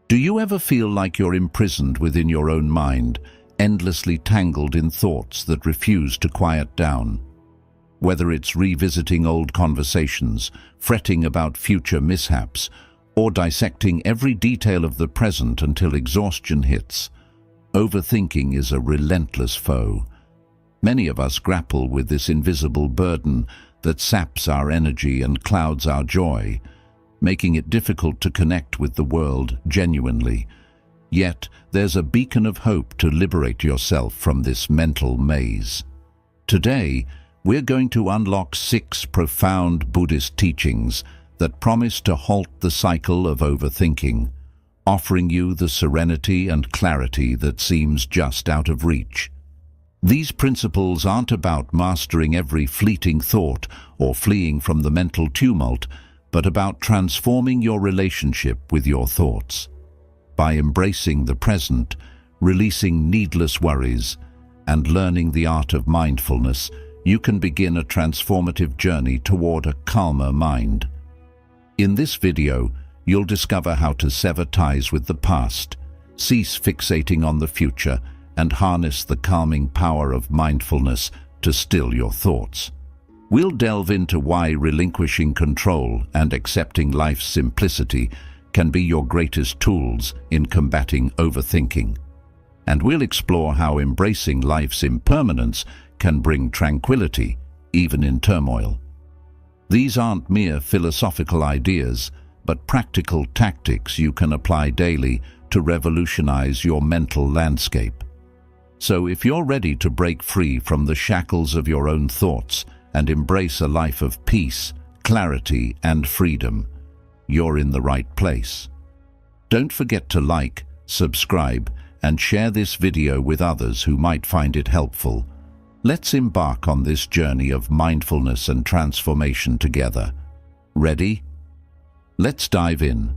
Do you ever feel like you're imprisoned within your own mind, endlessly tangled in thoughts that refuse to quiet down? Whether it's revisiting old conversations, fretting about future mishaps, or dissecting every detail of the present until exhaustion hits, overthinking is a relentless foe. Many of us grapple with this invisible burden that saps our energy and clouds our joy, making it difficult to connect with the world genuinely. Yet, there's a beacon of hope to liberate yourself from this mental maze. Today, we're going to unlock 6 profound Buddhist teachings that promise to halt the cycle of overthinking, offering you the serenity and clarity that seems just out of reach. These principles aren't about mastering every fleeting thought or fleeing from the mental tumult, but about transforming your relationship with your thoughts. By embracing the present, releasing needless worries, and learning the art of mindfulness, you can begin a transformative journey toward a calmer mind. In this video, you'll discover how to sever ties with the past, cease fixating on the future, and harness the calming power of mindfulness to still your thoughts. We'll delve into why relinquishing control and accepting life's simplicity can be your greatest tools in combating overthinking. And we'll explore how embracing life's impermanence can bring tranquility, even in turmoil. These aren't mere philosophical ideas, but practical tactics you can apply daily to revolutionize your mental landscape. So if you're ready to break free from the shackles of your own thoughts and embrace a life of peace, clarity, and freedom, you're in the right place. Don't forget to like, subscribe, and share this video with others who might find it helpful. Let's embark on this journey of mindfulness and transformation together. Ready? Let's dive in.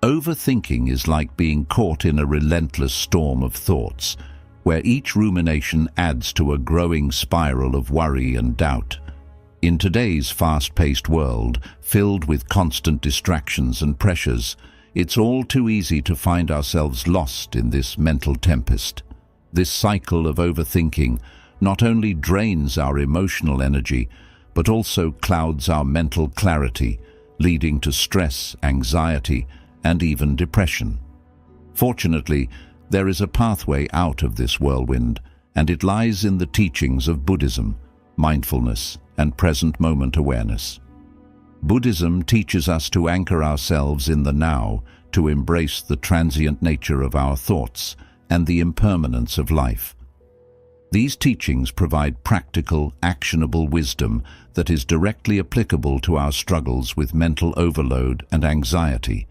Overthinking is like being caught in a relentless storm of thoughts, where each rumination adds to a growing spiral of worry and doubt. In today's fast-paced world, filled with constant distractions and pressures, it's all too easy to find ourselves lost in this mental tempest. This cycle of overthinking not only drains our emotional energy, but also clouds our mental clarity, leading to stress, anxiety, and even depression. Fortunately, there is a pathway out of this whirlwind, and it lies in the teachings of Buddhism, mindfulness, and present moment awareness. Buddhism teaches us to anchor ourselves in the now, to embrace the transient nature of our thoughts and the impermanence of life. These teachings provide practical, actionable wisdom that is directly applicable to our struggles with mental overload and anxiety.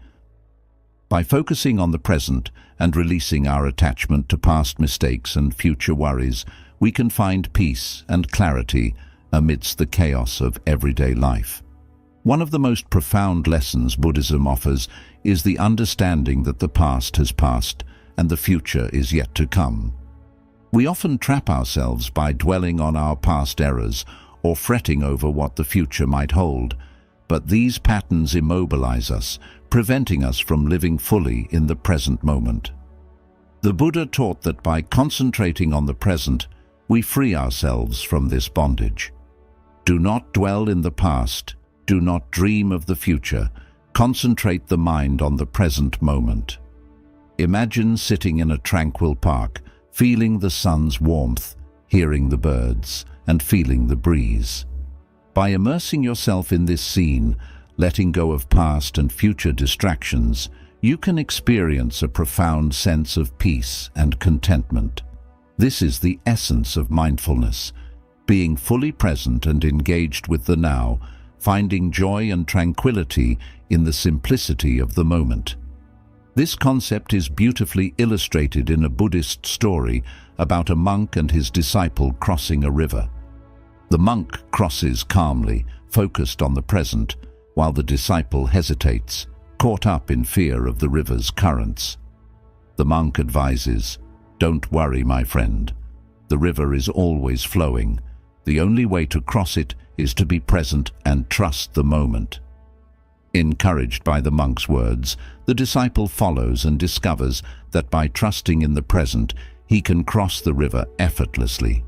By focusing on the present and releasing our attachment to past mistakes and future worries, we can find peace and clarity amidst the chaos of everyday life. One of the most profound lessons Buddhism offers is the understanding that the past has passed and the future is yet to come. We often trap ourselves by dwelling on our past errors or fretting over what the future might hold, but these patterns immobilize us, preventing us from living fully in the present moment. The Buddha taught that by concentrating on the present, we free ourselves from this bondage. Do not dwell in the past, do not dream of the future, concentrate the mind on the present moment. Imagine sitting in a tranquil park, feeling the sun's warmth, hearing the birds, and feeling the breeze. By immersing yourself in this scene, letting go of past and future distractions, you can experience a profound sense of peace and contentment. This is the essence of mindfulness, being fully present and engaged with the now, finding joy and tranquility in the simplicity of the moment. This concept is beautifully illustrated in a Buddhist story about a monk and his disciple crossing a river. The monk crosses calmly, focused on the present, while the disciple hesitates, caught up in fear of the river's currents. The monk advises, "Don't worry, my friend. The river is always flowing. The only way to cross it is to be present and trust the moment." Encouraged by the monk's words, the disciple follows and discovers that by trusting in the present, he can cross the river effortlessly.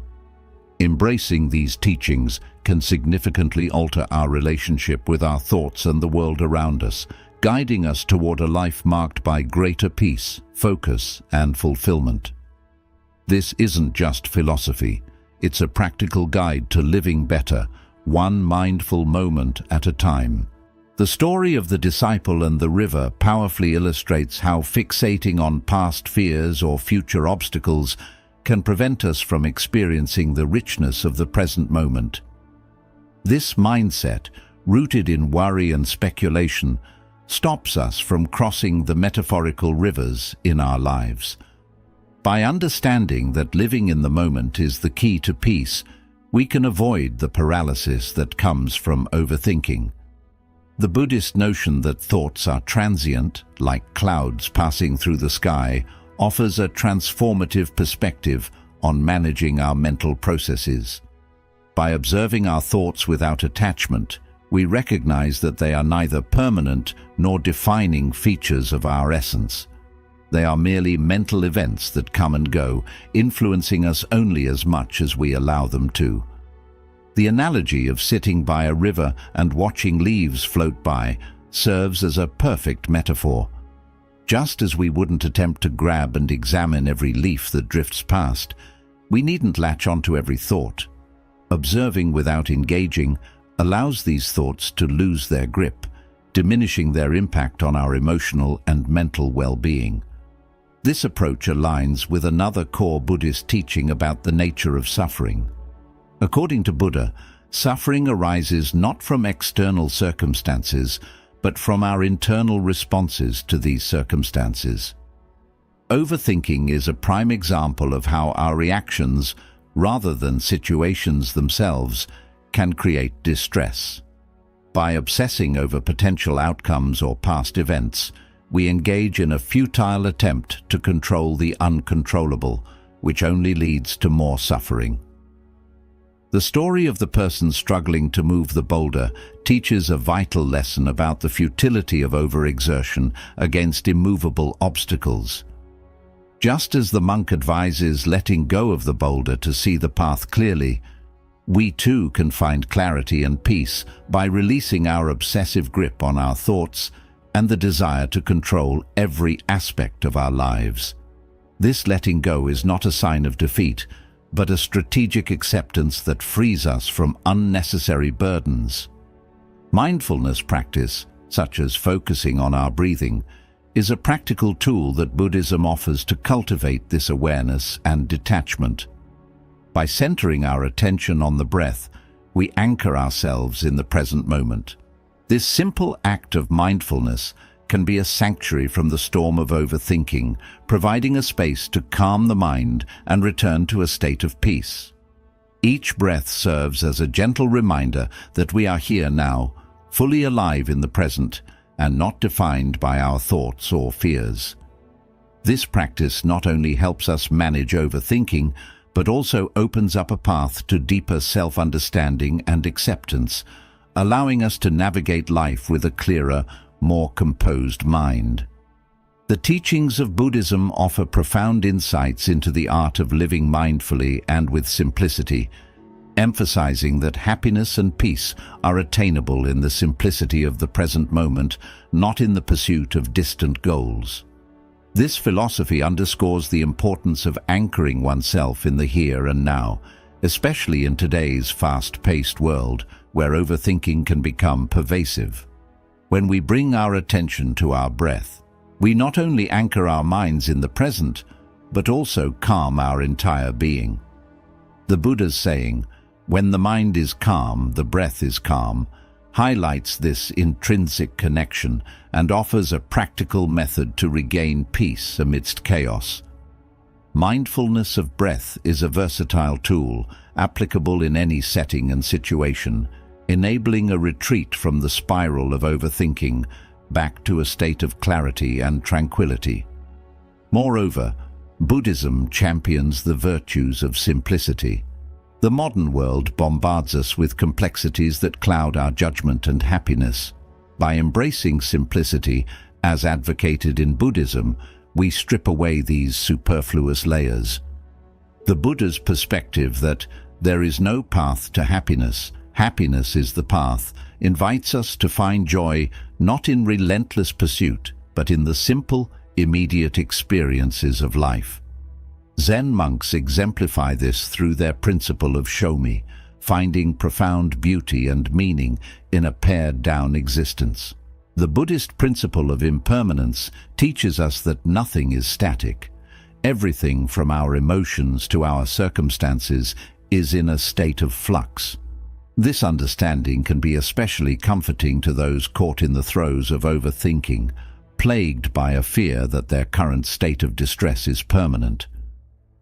Embracing these teachings can significantly alter our relationship with our thoughts and the world around us, guiding us toward a life marked by greater peace, focus, and fulfillment. This isn't just philosophy. It's a practical guide to living better, one mindful moment at a time. The story of the disciple and the river powerfully illustrates how fixating on past fears or future obstacles can prevent us from experiencing the richness of the present moment. This mindset, rooted in worry and speculation, stops us from crossing the metaphorical rivers in our lives. By understanding that living in the moment is the key to peace, we can avoid the paralysis that comes from overthinking. The Buddhist notion that thoughts are transient, like clouds passing through the sky, offers a transformative perspective on managing our mental processes. By observing our thoughts without attachment, we recognize that they are neither permanent nor defining features of our essence. They are merely mental events that come and go, influencing us only as much as we allow them to. The analogy of sitting by a river and watching leaves float by serves as a perfect metaphor. Just as we wouldn't attempt to grab and examine every leaf that drifts past, we needn't latch onto every thought. Observing without engaging allows these thoughts to lose their grip, diminishing their impact on our emotional and mental well-being. This approach aligns with another core Buddhist teaching about the nature of suffering. According to Buddha, suffering arises not from external circumstances, but from our internal responses to these circumstances. Overthinking is a prime example of how our reactions, rather than situations themselves, can create distress. By obsessing over potential outcomes or past events, we engage in a futile attempt to control the uncontrollable, which only leads to more suffering. The story of the person struggling to move the boulder teaches a vital lesson about the futility of overexertion against immovable obstacles. Just as the monk advises letting go of the boulder to see the path clearly, we too can find clarity and peace by releasing our obsessive grip on our thoughts and the desire to control every aspect of our lives. This letting go is not a sign of defeat, but a strategic acceptance that frees us from unnecessary burdens. Mindfulness practice, such as focusing on our breathing, is a practical tool that Buddhism offers to cultivate this awareness and detachment. By centering our attention on the breath, we anchor ourselves in the present moment. This simple act of mindfulness can be a sanctuary from the storm of overthinking, providing a space to calm the mind and return to a state of peace. Each breath serves as a gentle reminder that we are here now, fully alive in the present, and not defined by our thoughts or fears. This practice not only helps us manage overthinking, but also opens up a path to deeper self-understanding and acceptance, allowing us to navigate life with a clearer, more composed mind. The teachings of Buddhism offer profound insights into the art of living mindfully and with simplicity, emphasizing that happiness and peace are attainable in the simplicity of the present moment, not in the pursuit of distant goals. This philosophy underscores the importance of anchoring oneself in the here and now, especially in today's fast-paced world where overthinking can become pervasive. When we bring our attention to our breath, we not only anchor our minds in the present, but also calm our entire being. The Buddha's saying, "When the mind is calm, the breath is calm," highlights this intrinsic connection and offers a practical method to regain peace amidst chaos. Mindfulness of breath is a versatile tool, applicable in any setting and situation, enabling a retreat from the spiral of overthinking back to a state of clarity and tranquility. Moreover, Buddhism champions the virtues of simplicity. The modern world bombards us with complexities that cloud our judgment and happiness. By embracing simplicity, as advocated in Buddhism, we strip away these superfluous layers. The Buddha's perspective that there is no path to happiness, happiness is the path, invites us to find joy not in relentless pursuit, but in the simple, immediate experiences of life. Zen monks exemplify this through their principle of shomi, finding profound beauty and meaning in a pared-down existence. The Buddhist principle of impermanence teaches us that nothing is static. Everything from our emotions to our circumstances is in a state of flux. This understanding can be especially comforting to those caught in the throes of overthinking, plagued by a fear that their current state of distress is permanent.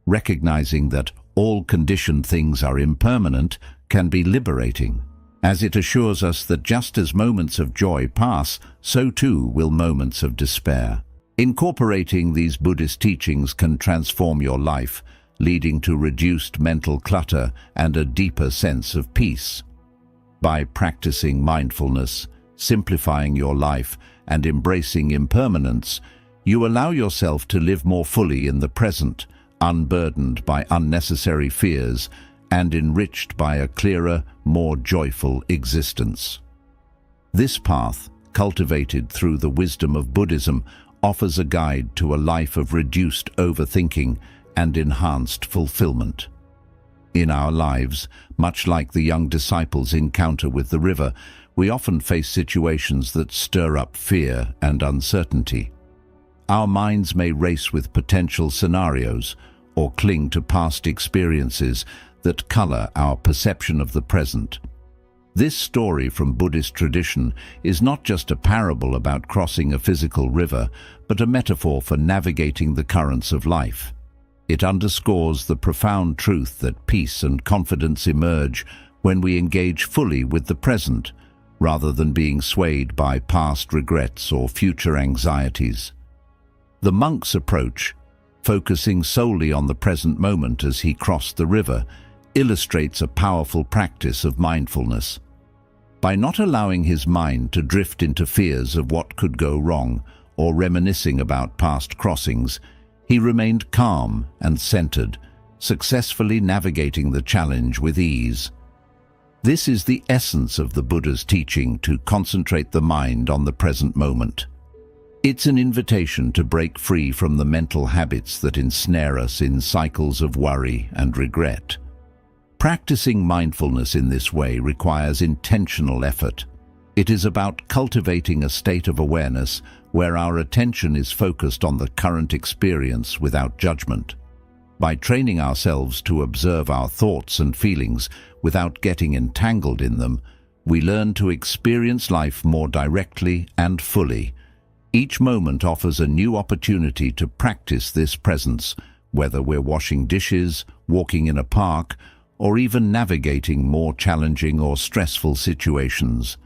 Recognizing that all conditioned things are impermanent can be liberating, as it assures us that just as moments of joy pass, so too will moments of despair. Incorporating these Buddhist teachings can transform your life, leading to reduced mental clutter and a deeper sense of peace. By practicing mindfulness, simplifying your life, and embracing impermanence, you allow yourself to live more fully in the present, unburdened by unnecessary fears and enriched by a clearer, more joyful existence. This path, cultivated through the wisdom of Buddhism, offers a guide to a life of reduced overthinking and enhanced fulfillment. In our lives, much like the young disciples' encounter with the river, we often face situations that stir up fear and uncertainty. Our minds may race with potential scenarios or cling to past experiences that color our perception of the present. This story from Buddhist tradition is not just a parable about crossing a physical river, but a metaphor for navigating the currents of life. It underscores the profound truth that peace and confidence emerge when we engage fully with the present, rather than being swayed by past regrets or future anxieties. The monk's approach, focusing solely on the present moment as he crossed the river, illustrates a powerful practice of mindfulness. By not allowing his mind to drift into fears of what could go wrong or reminiscing about past crossings, he remained calm and centered, successfully navigating the challenge with ease. This is the essence of the Buddha's teaching to concentrate the mind on the present moment. It's an invitation to break free from the mental habits that ensnare us in cycles of worry and regret. Practicing mindfulness in this way requires intentional effort. It is about cultivating a state of awareness where our attention is focused on the current experience without judgment. By training ourselves to observe our thoughts and feelings without getting entangled in them, we learn to experience life more directly and fully. Each moment offers a new opportunity to practice this presence, whether we're washing dishes, walking in a park, or even navigating more challenging or stressful situations.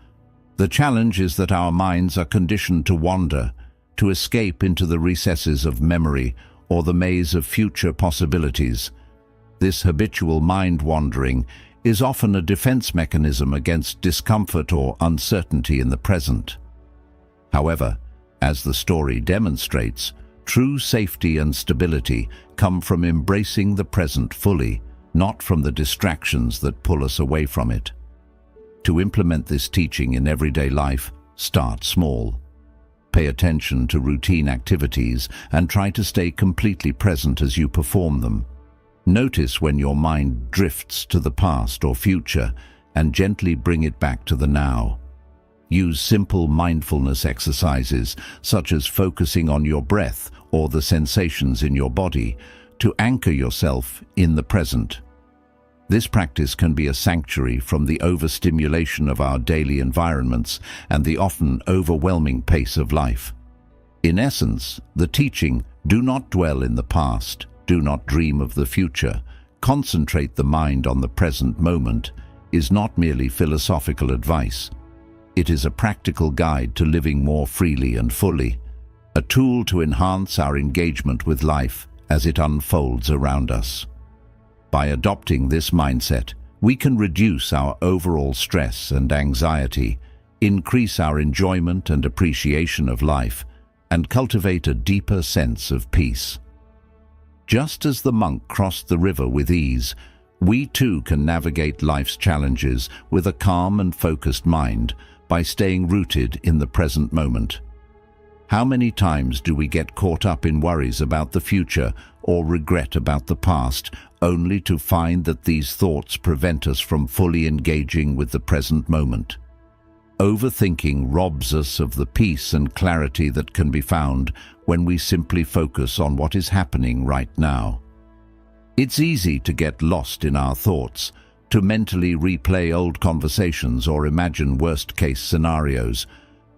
The challenge is that our minds are conditioned to wander, to escape into the recesses of memory or the maze of future possibilities. This habitual mind-wandering is often a defense mechanism against discomfort or uncertainty in the present. However, as the story demonstrates, true safety and stability come from embracing the present fully, not from the distractions that pull us away from it. To implement this teaching in everyday life, start small. Pay attention to routine activities and try to stay completely present as you perform them. Notice when your mind drifts to the past or future and gently bring it back to the now. Use simple mindfulness exercises, such as focusing on your breath or the sensations in your body, to anchor yourself in the present. This practice can be a sanctuary from the overstimulation of our daily environments and the often overwhelming pace of life. In essence, the teaching, "Do not dwell in the past, do not dream of the future, concentrate the mind on the present moment," is not merely philosophical advice. It is a practical guide to living more freely and fully, a tool to enhance our engagement with life as it unfolds around us. By adopting this mindset, we can reduce our overall stress and anxiety, increase our enjoyment and appreciation of life, and cultivate a deeper sense of peace. Just as the monk crossed the river with ease, we too can navigate life's challenges with a calm and focused mind by staying rooted in the present moment. How many times do we get caught up in worries about the future or regret about the past, only to find that these thoughts prevent us from fully engaging with the present moment? Overthinking robs us of the peace and clarity that can be found when we simply focus on what is happening right now. It's easy to get lost in our thoughts, to mentally replay old conversations or imagine worst-case scenarios,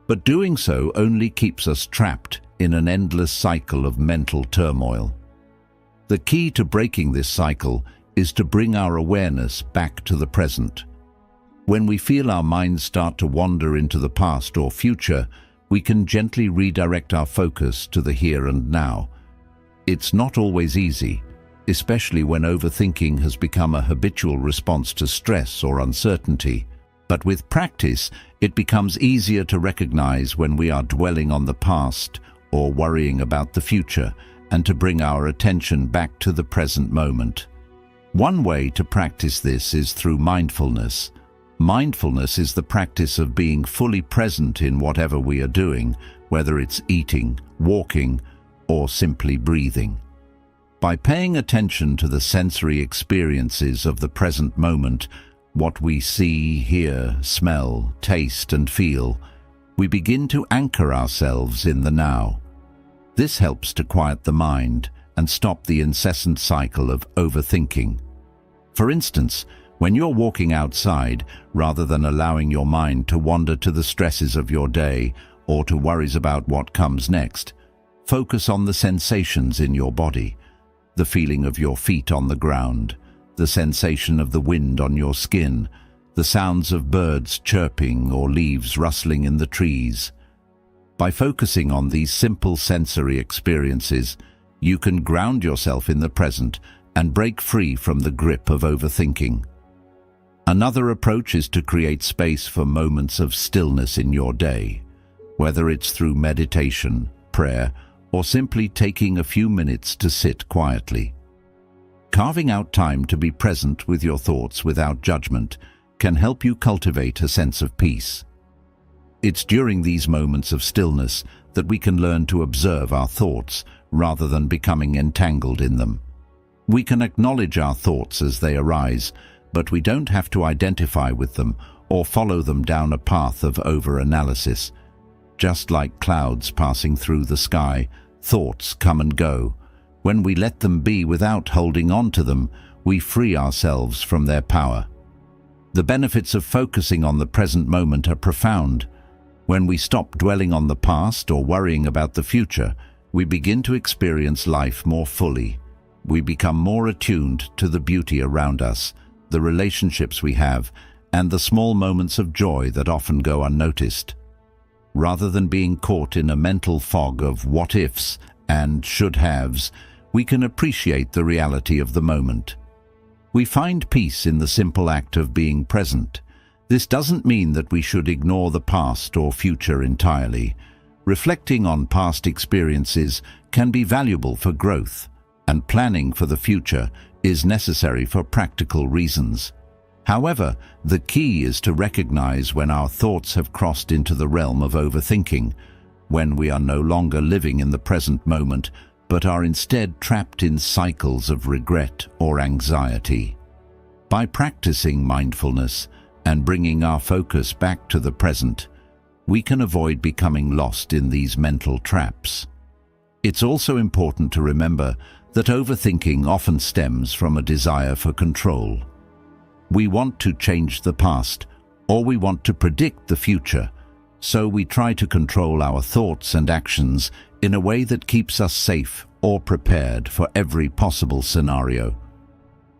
but doing so only keeps us trapped in an endless cycle of mental turmoil. The key to breaking this cycle is to bring our awareness back to the present. When we feel our minds start to wander into the past or future, we can gently redirect our focus to the here and now. It's not always easy, especially when overthinking has become a habitual response to stress or uncertainty. But with practice, it becomes easier to recognize when we are dwelling on the past or worrying about the future, and to bring our attention back to the present moment. One way to practice this is through mindfulness. Mindfulness is the practice of being fully present in whatever we are doing, whether it's eating, walking, or simply breathing. By paying attention to the sensory experiences of the present moment, what we see, hear, smell, taste, and feel, we begin to anchor ourselves in the now. This helps to quiet the mind and stop the incessant cycle of overthinking. For instance, when you're walking outside, rather than allowing your mind to wander to the stresses of your day or to worries about what comes next, focus on the sensations in your body, the feeling of your feet on the ground, the sensation of the wind on your skin, the sounds of birds chirping or leaves rustling in the trees. By focusing on these simple sensory experiences, you can ground yourself in the present and break free from the grip of overthinking. Another approach is to create space for moments of stillness in your day, whether it's through meditation, prayer, or simply taking a few minutes to sit quietly. Carving out time to be present with your thoughts without judgment can help you cultivate a sense of peace. It's during these moments of stillness that we can learn to observe our thoughts rather than becoming entangled in them. We can acknowledge our thoughts as they arise, but we don't have to identify with them or follow them down a path of over-analysis. Just like clouds passing through the sky, thoughts come and go. When we let them be without holding on to them, we free ourselves from their power. The benefits of focusing on the present moment are profound. When we stop dwelling on the past or worrying about the future, we begin to experience life more fully. We become more attuned to the beauty around us, the relationships we have, and the small moments of joy that often go unnoticed. Rather than being caught in a mental fog of what-ifs and should-haves, we can appreciate the reality of the moment. We find peace in the simple act of being present. This doesn't mean that we should ignore the past or future entirely. Reflecting on past experiences can be valuable for growth, and planning for the future is necessary for practical reasons. However, the key is to recognize when our thoughts have crossed into the realm of overthinking, when we are no longer living in the present moment, but are instead trapped in cycles of regret or anxiety. By practicing mindfulness and bringing our focus back to the present, we can avoid becoming lost in these mental traps. It's also important to remember that overthinking often stems from a desire for control. We want to change the past, or we want to predict the future, so we try to control our thoughts and actions in a way that keeps us safe or prepared for every possible scenario.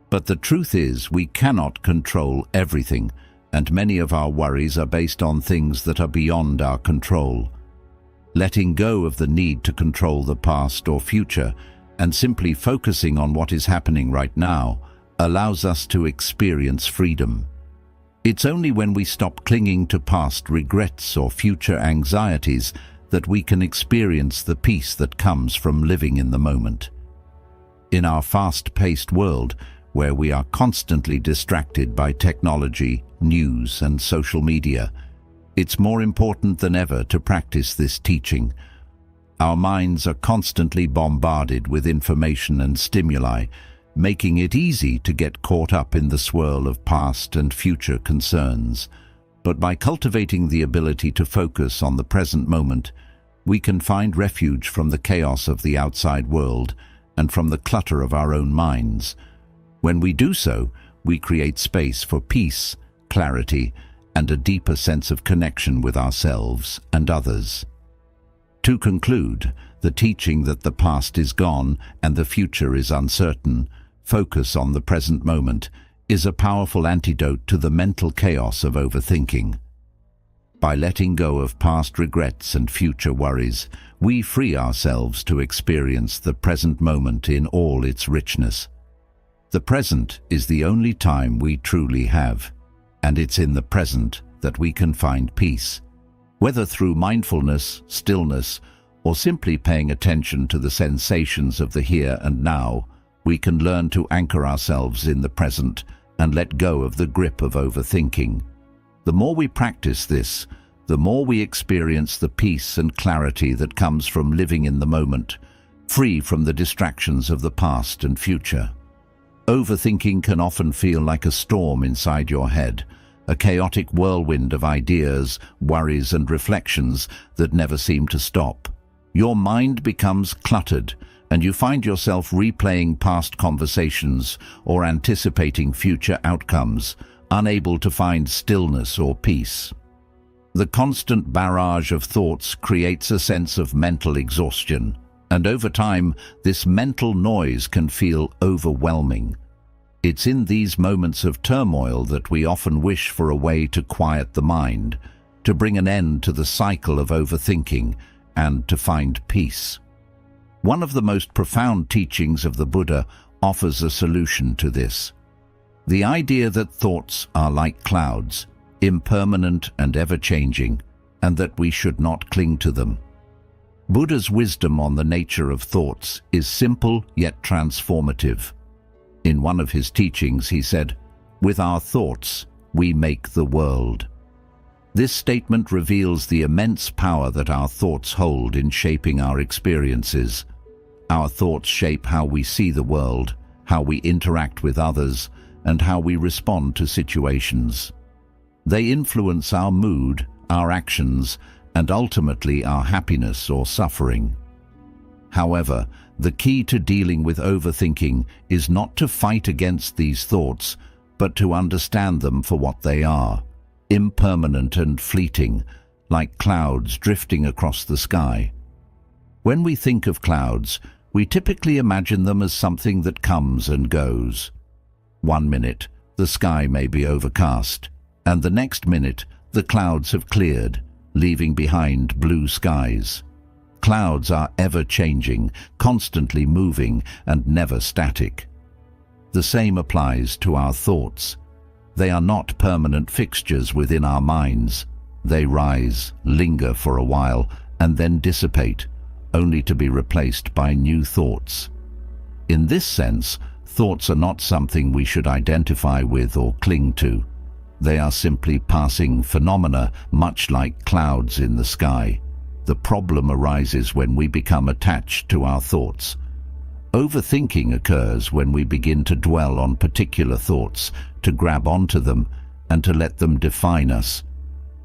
But the truth is, we cannot control everything, and many of our worries are based on things that are beyond our control. Letting go of the need to control the past or future and simply focusing on what is happening right now allows us to experience freedom. It's only when we stop clinging to past regrets or future anxieties that we can experience the peace that comes from living in the moment. In our fast-paced world, where we are constantly distracted by technology, news, and social media, it's more important than ever to practice this teaching. Our minds are constantly bombarded with information and stimuli, making it easy to get caught up in the swirl of past and future concerns. But by cultivating the ability to focus on the present moment, we can find refuge from the chaos of the outside world and from the clutter of our own minds. When we do so, we create space for peace, clarity, and a deeper sense of connection with ourselves and others. To conclude, the teaching that the past is gone and the future is uncertain, focus on the present moment, is a powerful antidote to the mental chaos of overthinking. By letting go of past regrets and future worries, we free ourselves to experience the present moment in all its richness. The present is the only time we truly have, and it's in the present that we can find peace. Whether through mindfulness, stillness, or simply paying attention to the sensations of the here and now, we can learn to anchor ourselves in the present and let go of the grip of overthinking. The more we practice this, the more we experience the peace and clarity that comes from living in the moment, free from the distractions of the past and future. Overthinking can often feel like a storm inside your head, a chaotic whirlwind of ideas, worries, and reflections that never seem to stop. Your mind becomes cluttered, and you find yourself replaying past conversations or anticipating future outcomes, unable to find stillness or peace. The constant barrage of thoughts creates a sense of mental exhaustion, and over time, this mental noise can feel overwhelming. It's in these moments of turmoil that we often wish for a way to quiet the mind, to bring an end to the cycle of overthinking, and to find peace. One of the most profound teachings of the Buddha offers a solution to this. The idea that thoughts are like clouds, impermanent and ever-changing, and that we should not cling to them. Buddha's wisdom on the nature of thoughts is simple yet transformative. In one of his teachings, he said, "With our thoughts, we make the world." This statement reveals the immense power that our thoughts hold in shaping our experiences. Our thoughts shape how we see the world, how we interact with others, and how we respond to situations. They influence our mood, our actions, and ultimately our happiness or suffering. However, the key to dealing with overthinking is not to fight against these thoughts, but to understand them for what they are, impermanent and fleeting, like clouds drifting across the sky. When we think of clouds, we typically imagine them as something that comes and goes. One minute, the sky may be overcast, and the next minute, the clouds have cleared, leaving behind blue skies. Clouds are ever-changing, constantly moving, and never static. The same applies to our thoughts. They are not permanent fixtures within our minds. They rise, linger for a while, and then dissipate, only to be replaced by new thoughts. In this sense, thoughts are not something we should identify with or cling to. They are simply passing phenomena, much like clouds in the sky. The problem arises when we become attached to our thoughts. Overthinking occurs when we begin to dwell on particular thoughts, to grab onto them, and to let them define us.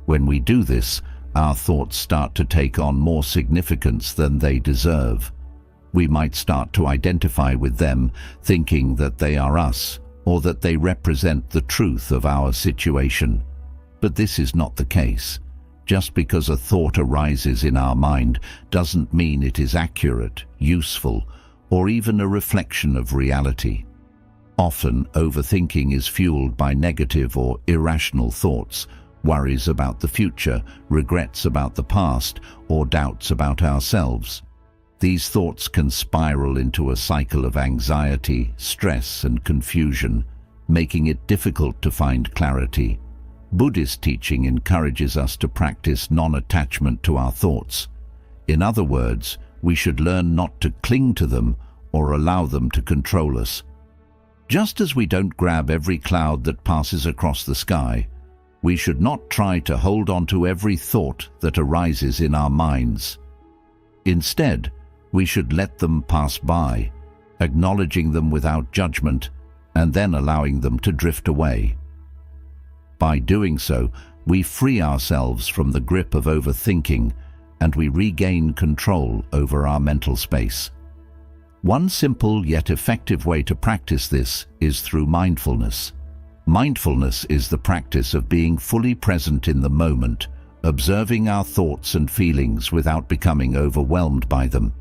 When we do this, our thoughts start to take on more significance than they deserve. We might start to identify with them, thinking that they are us, or that they represent the truth of our situation. But this is not the case. Just because a thought arises in our mind doesn't mean it is accurate, useful, or even a reflection of reality. Often, overthinking is fueled by negative or irrational thoughts, worries about the future, regrets about the past, or doubts about ourselves. These thoughts can spiral into a cycle of anxiety, stress, and confusion, making it difficult to find clarity. Buddhist teaching encourages us to practice non-attachment to our thoughts. In other words, we should learn not to cling to them or allow them to control us. Just as we don't grab every cloud that passes across the sky, we should not try to hold on to every thought that arises in our minds. Instead, we should let them pass by, acknowledging them without judgment, and then allowing them to drift away. By doing so, we free ourselves from the grip of overthinking, and we regain control over our mental space. One simple yet effective way to practice this is through mindfulness. Mindfulness is the practice of being fully present in the moment, observing our thoughts and feelings without becoming overwhelmed by them.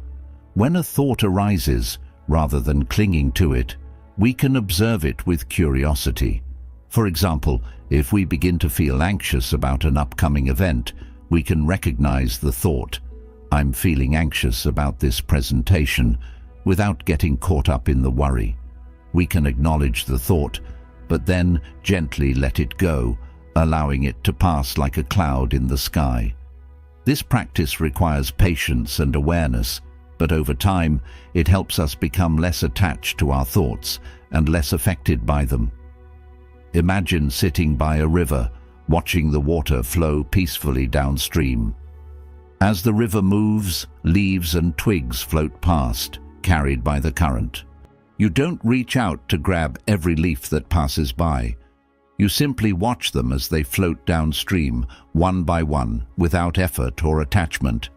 When a thought arises, rather than clinging to it, we can observe it with curiosity. For example, if we begin to feel anxious about an upcoming event, we can recognize the thought, "I'm feeling anxious about this presentation," without getting caught up in the worry. We can acknowledge the thought, but then gently let it go, allowing it to pass like a cloud in the sky. This practice requires patience and awareness, but over time, it helps us become less attached to our thoughts and less affected by them. Imagine sitting by a river, watching the water flow peacefully downstream. As the river moves, leaves and twigs float past, carried by the current. You don't reach out to grab every leaf that passes by. You simply watch them as they float downstream, one by one, without effort or attachment.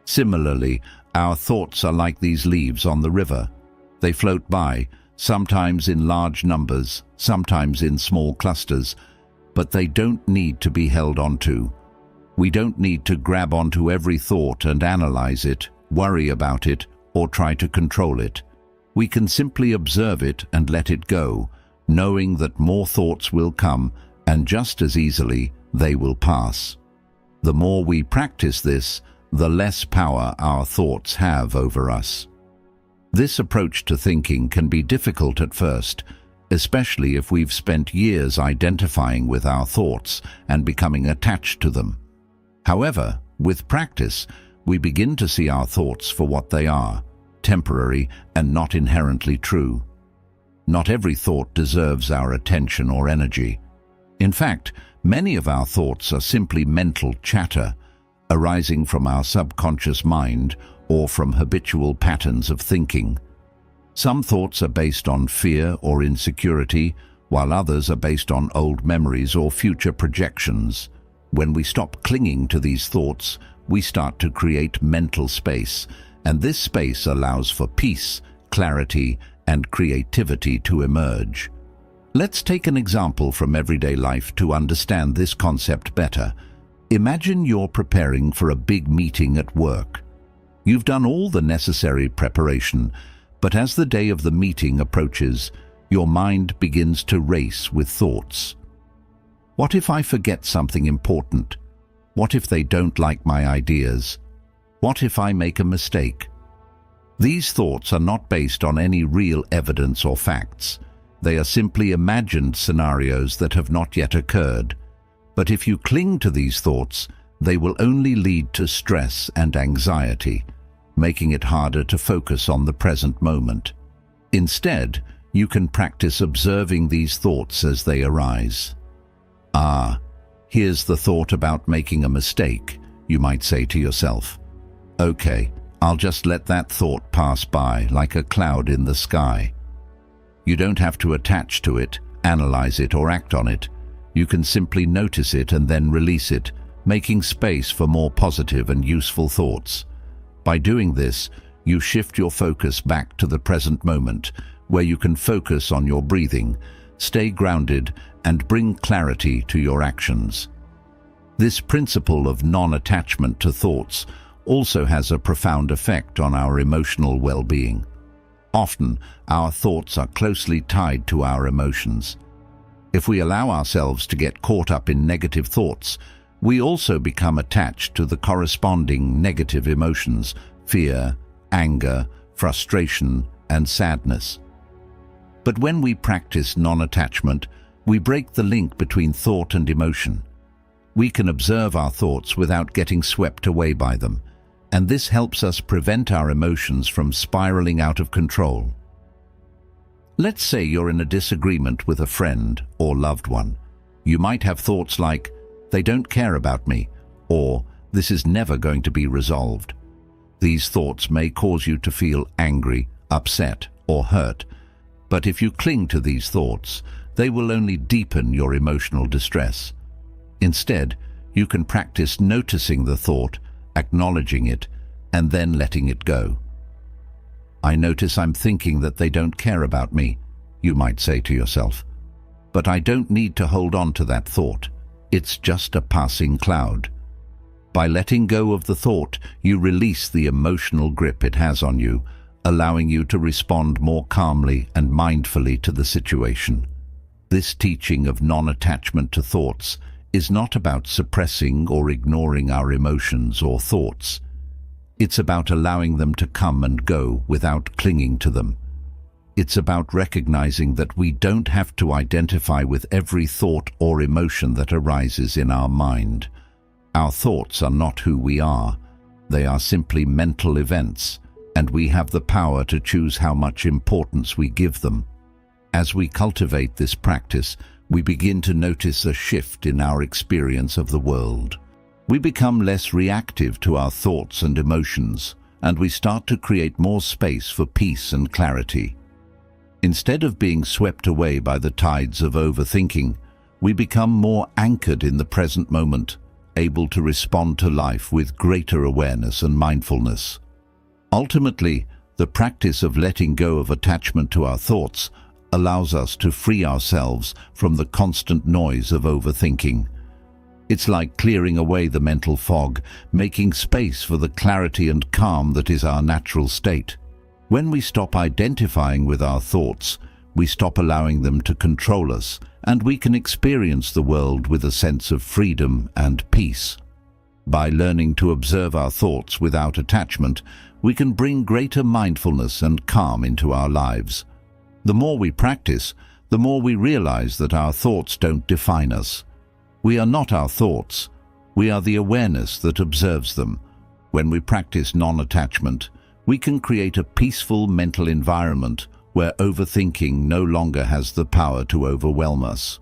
Similarly, our thoughts are like these leaves on the river. They float by, sometimes in large numbers, sometimes in small clusters, but they don't need to be held onto. We don't need to grab onto every thought and analyze it, worry about it, or try to control it. We can simply observe it and let it go, knowing that more thoughts will come, and just as easily, they will pass. The more we practice this, the less power our thoughts have over us. This approach to thinking can be difficult at first, especially if we've spent years identifying with our thoughts and becoming attached to them. However, with practice, we begin to see our thoughts for what they are, temporary and not inherently true. Not every thought deserves our attention or energy. In fact, many of our thoughts are simply mental chatter, arising from our subconscious mind or from habitual patterns of thinking. Some thoughts are based on fear or insecurity, while others are based on old memories or future projections. When we stop clinging to these thoughts, we start to create mental space, and this space allows for peace, clarity, and creativity to emerge. Let's take an example from everyday life to understand this concept better. Imagine you're preparing for a big meeting at work. You've done all the necessary preparation, but as the day of the meeting approaches, your mind begins to race with thoughts. What if I forget something important? What if they don't like my ideas? What if I make a mistake? These thoughts are not based on any real evidence or facts. They are simply imagined scenarios that have not yet occurred. But if you cling to these thoughts, they will only lead to stress and anxiety, making it harder to focus on the present moment. Instead, you can practice observing these thoughts as they arise. Here's the thought about making a mistake, you might say to yourself. Okay, I'll just let that thought pass by like a cloud in the sky. You don't have to attach to it, analyze it, or act on it. You can simply notice it and then release it, making space for more positive and useful thoughts. By doing this, you shift your focus back to the present moment, where you can focus on your breathing, stay grounded, and bring clarity to your actions. This principle of non-attachment to thoughts also has a profound effect on our emotional well-being. Often, our thoughts are closely tied to our emotions. If we allow ourselves to get caught up in negative thoughts, we also become attached to the corresponding negative emotions, fear, anger, frustration, and sadness. But when we practice non-attachment, We break the link between thought and emotion. We can observe our thoughts without getting swept away by them, and this helps us prevent our emotions from spiraling out of control. Let's say you're in a disagreement with a friend or loved one. You might have thoughts like, "They don't care about me," or "This is never going to be resolved." These thoughts may cause you to feel angry, upset, or hurt, but if you cling to these thoughts, they will only deepen your emotional distress. Instead, you can practice noticing the thought, acknowledging it, and then letting it go. "I notice I'm thinking that they don't care about me," you might say to yourself. "But I don't need to hold on to that thought. It's just a passing cloud." By letting go of the thought, you release the emotional grip it has on you, allowing you to respond more calmly and mindfully to the situation. This teaching of non-attachment to thoughts is not about suppressing or ignoring our emotions or thoughts. It's about allowing them to come and go without clinging to them. It's about recognizing that we don't have to identify with every thought or emotion that arises in our mind. Our thoughts are not who we are. They are simply mental events, and we have the power to choose how much importance we give them. As we cultivate this practice, we begin to notice a shift in our experience of the world. We become less reactive to our thoughts and emotions, and we start to create more space for peace and clarity. Instead of being swept away by the tides of overthinking, we become more anchored in the present moment, able to respond to life with greater awareness and mindfulness. Ultimately, the practice of letting go of attachment to our thoughts allows us to free ourselves from the constant noise of overthinking. It's like clearing away the mental fog, making space for the clarity and calm that is our natural state. When we stop identifying with our thoughts, we stop allowing them to control us, and we can experience the world with a sense of freedom and peace. By learning to observe our thoughts without attachment, we can bring greater mindfulness and calm into our lives. The more we practice, the more we realize that our thoughts don't define us. We are not our thoughts. We are the awareness that observes them. When we practice non-attachment, we can create a peaceful mental environment where overthinking no longer has the power to overwhelm us.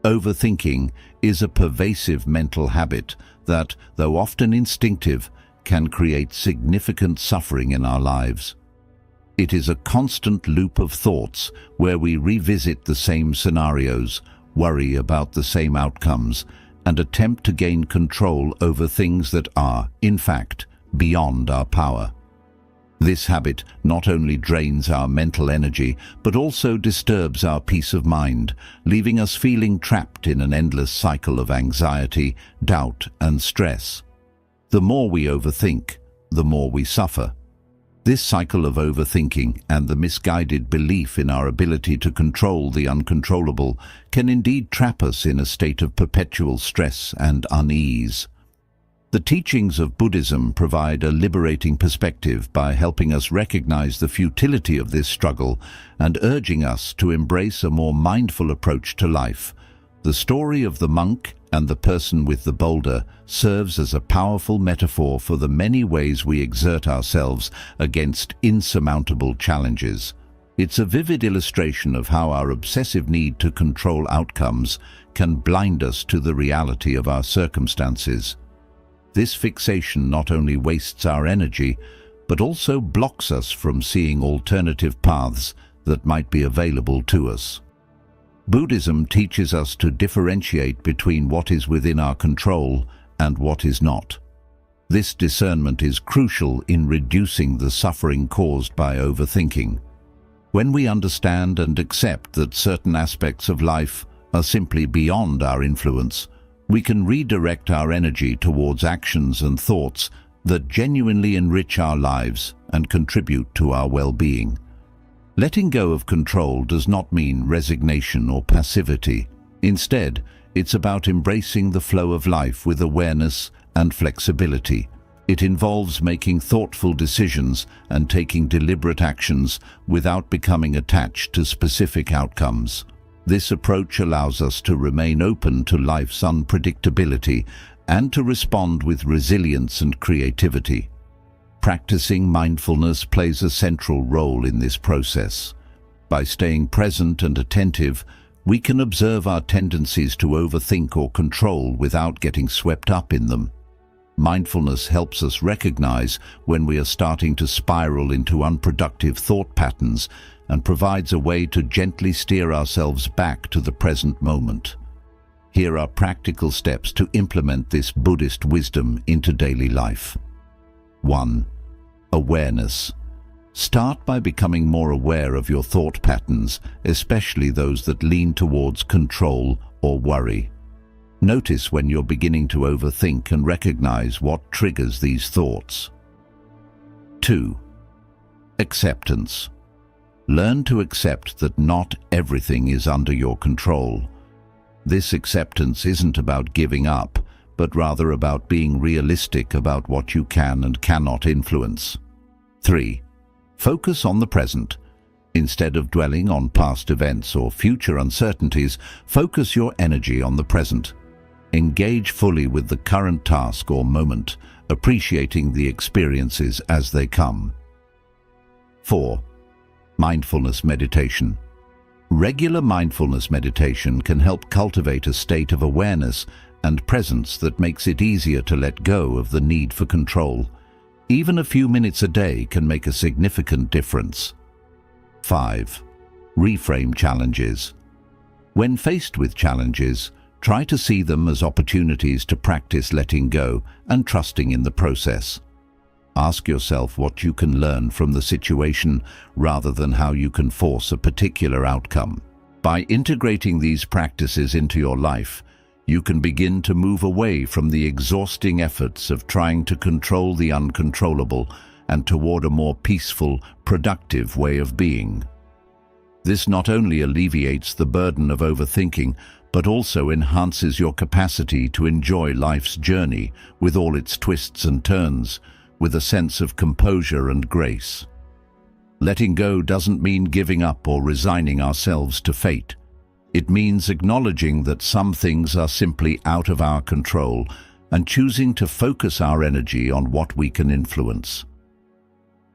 Overthinking is a pervasive mental habit that, though often instinctive, can create significant suffering in our lives. It is a constant loop of thoughts where we revisit the same scenarios, worry about the same outcomes, and attempt to gain control over things that are, in fact, beyond our power. This habit not only drains our mental energy, but also disturbs our peace of mind, leaving us feeling trapped in an endless cycle of anxiety, doubt, and stress. The more we overthink, the more we suffer. This cycle of overthinking and the misguided belief in our ability to control the uncontrollable can indeed trap us in a state of perpetual stress and unease. The teachings of Buddhism provide a liberating perspective by helping us recognize the futility of this struggle and urging us to embrace a more mindful approach to life. The story of the monk and the person with the boulder serves as a powerful metaphor for the many ways we exert ourselves against insurmountable challenges. It's a vivid illustration of how our obsessive need to control outcomes can blind us to the reality of our circumstances. This fixation not only wastes our energy, but also blocks us from seeing alternative paths that might be available to us. Buddhism teaches us to differentiate between what is within our control and what is not. This discernment is crucial in reducing the suffering caused by overthinking. When we understand and accept that certain aspects of life are simply beyond our influence, we can redirect our energy towards actions and thoughts that genuinely enrich our lives and contribute to our well-being. Letting go of control does not mean resignation or passivity. Instead, it's about embracing the flow of life with awareness and flexibility. It involves making thoughtful decisions and taking deliberate actions without becoming attached to specific outcomes. This approach allows us to remain open to life's unpredictability and to respond with resilience and creativity. Practicing mindfulness plays a central role in this process. By staying present and attentive, we can observe our tendencies to overthink or control without getting swept up in them. Mindfulness helps us recognize when we are starting to spiral into unproductive thought patterns and provides a way to gently steer ourselves back to the present moment. Here are practical steps to implement this Buddhist wisdom into daily life. 1. Awareness. Start by becoming more aware of your thought patterns, especially those that lean towards control or worry. Notice when you're beginning to overthink and recognize what triggers these thoughts. 2. Acceptance. Learn to accept that not everything is under your control. This acceptance isn't about giving up, but rather about being realistic about what you can and cannot influence. 3. Focus on the present. Instead of dwelling on past events or future uncertainties, focus your energy on the present. Engage fully with the current task or moment, appreciating the experiences as they come. 4. Mindfulness meditation. Regular mindfulness meditation can help cultivate a state of awareness and presence that makes it easier to let go of the need for control. Even a few minutes a day can make a significant difference. 5. Reframe challenges. When faced with challenges, try to see them as opportunities to practice letting go and trusting in the process. Ask yourself what you can learn from the situation rather than how you can force a particular outcome. By integrating these practices into your life, you can begin to move away from the exhausting efforts of trying to control the uncontrollable and toward a more peaceful, productive way of being. This not only alleviates the burden of overthinking, but also enhances your capacity to enjoy life's journey with all its twists and turns, with a sense of composure and grace. Letting go doesn't mean giving up or resigning ourselves to fate. It means acknowledging that some things are simply out of our control and choosing to focus our energy on what we can influence.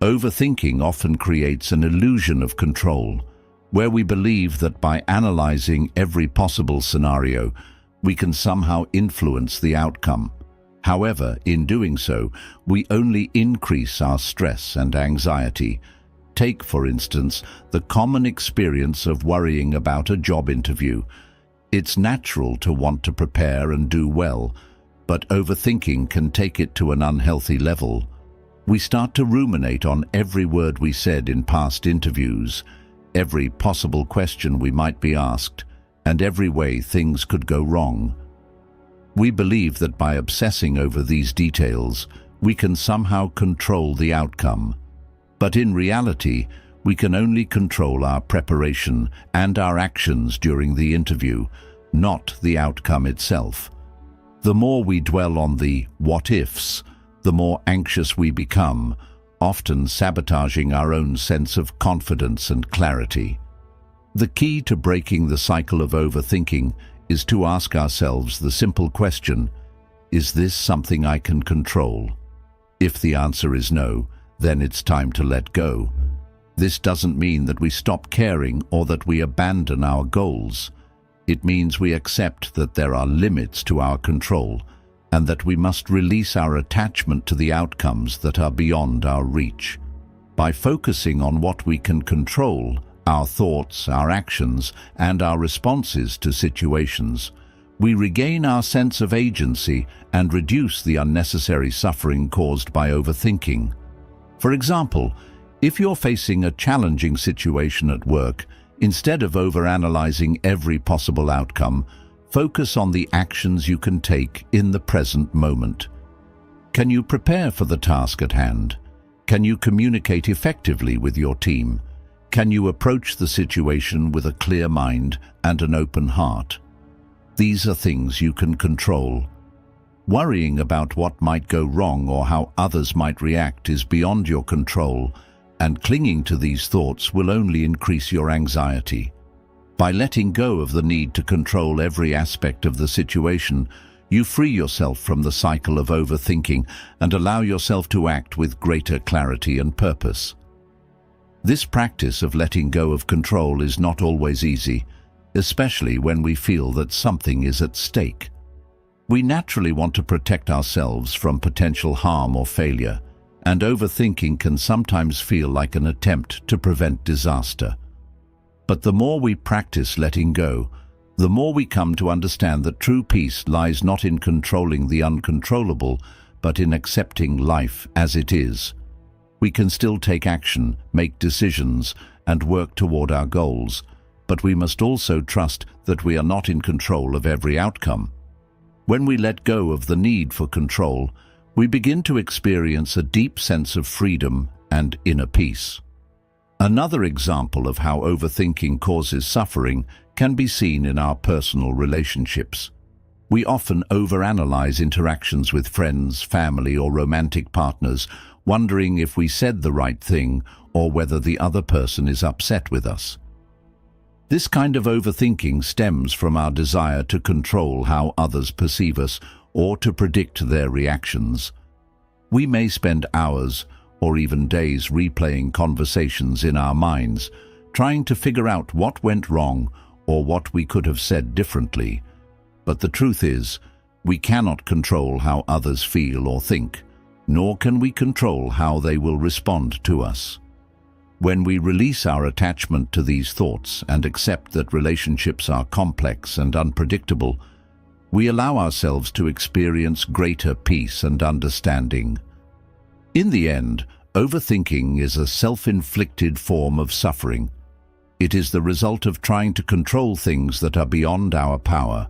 Overthinking often creates an illusion of control, where we believe that by analyzing every possible scenario, we can somehow influence the outcome. However, in doing so, we only increase our stress and anxiety. Take, for instance, the common experience of worrying about a job interview. It's natural to want to prepare and do well, but overthinking can take it to an unhealthy level. We start to ruminate on every word we said in past interviews, every possible question we might be asked, and every way things could go wrong. We believe that by obsessing over these details, we can somehow control the outcome. But in reality, we can only control our preparation and our actions during the interview, not the outcome itself. The more we dwell on the what-ifs, the more anxious we become, often sabotaging our own sense of confidence and clarity. The key to breaking the cycle of overthinking is to ask ourselves the simple question, is this something I can control? If the answer is no, then it's time to let go. This doesn't mean that we stop caring or that we abandon our goals. It means we accept that there are limits to our control and that we must release our attachment to the outcomes that are beyond our reach. By focusing on what we can control, our thoughts, our actions, and our responses to situations, we regain our sense of agency and reduce the unnecessary suffering caused by overthinking. For example, if you're facing a challenging situation at work, instead of overanalyzing every possible outcome, focus on the actions you can take in the present moment. Can you prepare for the task at hand? Can you communicate effectively with your team? Can you approach the situation with a clear mind and an open heart? These are things you can control. Worrying about what might go wrong or how others might react is beyond your control, and clinging to these thoughts will only increase your anxiety. By letting go of the need to control every aspect of the situation, you free yourself from the cycle of overthinking and allow yourself to act with greater clarity and purpose. This practice of letting go of control is not always easy, especially when we feel that something is at stake. We naturally want to protect ourselves from potential harm or failure, and overthinking can sometimes feel like an attempt to prevent disaster. But the more we practice letting go, the more we come to understand that true peace lies not in controlling the uncontrollable, but in accepting life as it is. We can still take action, make decisions, and work toward our goals, but we must also trust that we are not in control of every outcome. When we let go of the need for control, we begin to experience a deep sense of freedom and inner peace. Another example of how overthinking causes suffering can be seen in our personal relationships. We often overanalyze interactions with friends, family, or romantic partners, wondering if we said the right thing or whether the other person is upset with us. This kind of overthinking stems from our desire to control how others perceive us or to predict their reactions. We may spend hours or even days replaying conversations in our minds, trying to figure out what went wrong or what we could have said differently. But the truth is, we cannot control how others feel or think, nor can we control how they will respond to us. When we release our attachment to these thoughts and accept that relationships are complex and unpredictable, we allow ourselves to experience greater peace and understanding. In the end, overthinking is a self-inflicted form of suffering. It is the result of trying to control things that are beyond our power.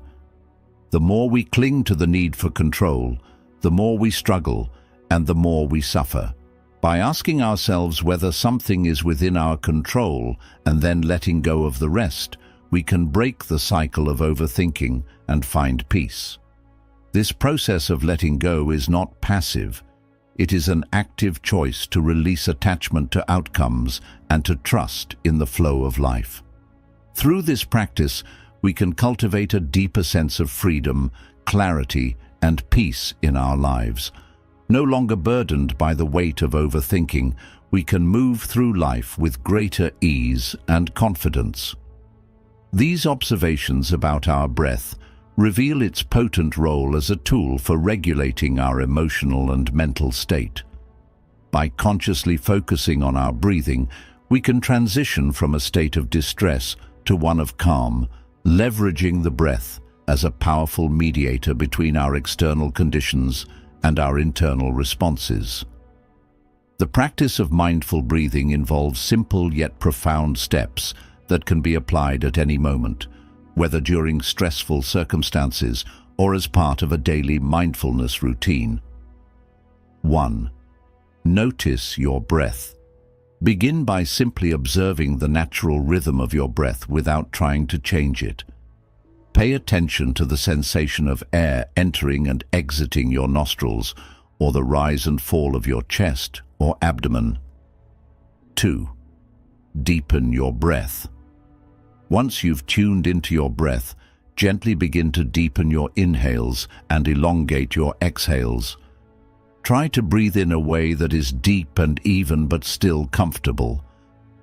The more we cling to the need for control, the more we struggle and the more we suffer. By asking ourselves whether something is within our control and then letting go of the rest, we can break the cycle of overthinking and find peace. This process of letting go is not passive. It is an active choice to release attachment to outcomes and to trust in the flow of life. Through this practice, we can cultivate a deeper sense of freedom, clarity, and peace in our lives. No longer burdened by the weight of overthinking, we can move through life with greater ease and confidence. These observations about our breath reveal its potent role as a tool for regulating our emotional and mental state. By consciously focusing on our breathing, we can transition from a state of distress to one of calm, leveraging the breath as a powerful mediator between our external conditions and our internal responses. The practice of mindful breathing involves simple yet profound steps that can be applied at any moment, whether during stressful circumstances or as part of a daily mindfulness routine. 1. Notice your breath. Begin by simply observing the natural rhythm of your breath without trying to change it. Pay attention to the sensation of air entering and exiting your nostrils, or the rise and fall of your chest or abdomen. 2. Deepen your breath. Once you've tuned into your breath, gently begin to deepen your inhales and elongate your exhales. Try to breathe in a way that is deep and even but still comfortable.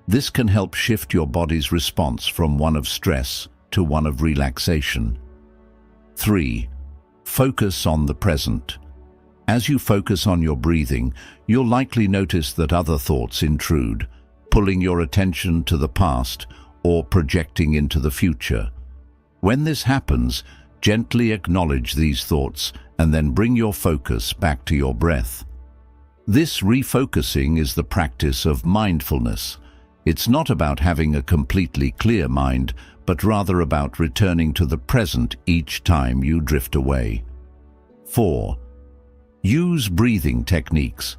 This can help shift your body's response from one of stress to one of relaxation. 3. Focus on the present. As you focus on your breathing, you'll likely notice that other thoughts intrude, pulling your attention to the past or projecting into the future. When this happens, gently acknowledge these thoughts and then bring your focus back to your breath. This refocusing is the practice of mindfulness. It's not about having a completely clear mind, but rather about returning to the present each time you drift away. 4. Use breathing techniques.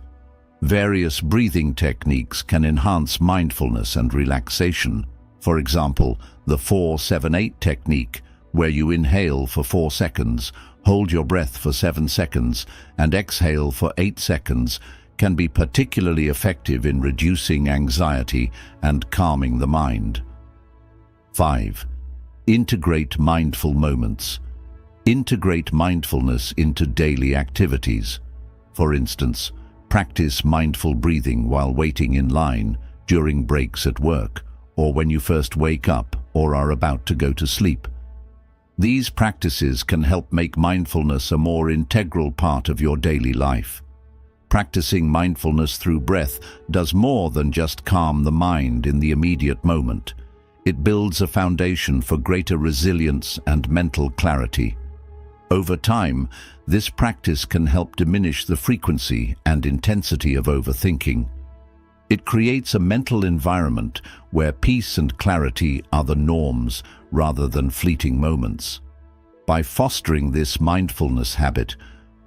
Various breathing techniques can enhance mindfulness and relaxation. For example, the 4-7-8 technique, where you inhale for 4 seconds, hold your breath for 7 seconds, and exhale for 8 seconds, can be particularly effective in reducing anxiety and calming the mind. 5. Integrate mindful moments. Integrate mindfulness into daily activities. For instance, practice mindful breathing while waiting in line, during breaks at work, or when you first wake up or are about to go to sleep. These practices can help make mindfulness a more integral part of your daily life. Practicing mindfulness through breath does more than just calm the mind in the immediate moment. It builds a foundation for greater resilience and mental clarity. Over time, this practice can help diminish the frequency and intensity of overthinking. It creates a mental environment where peace and clarity are the norms rather than fleeting moments. By fostering this mindfulness habit,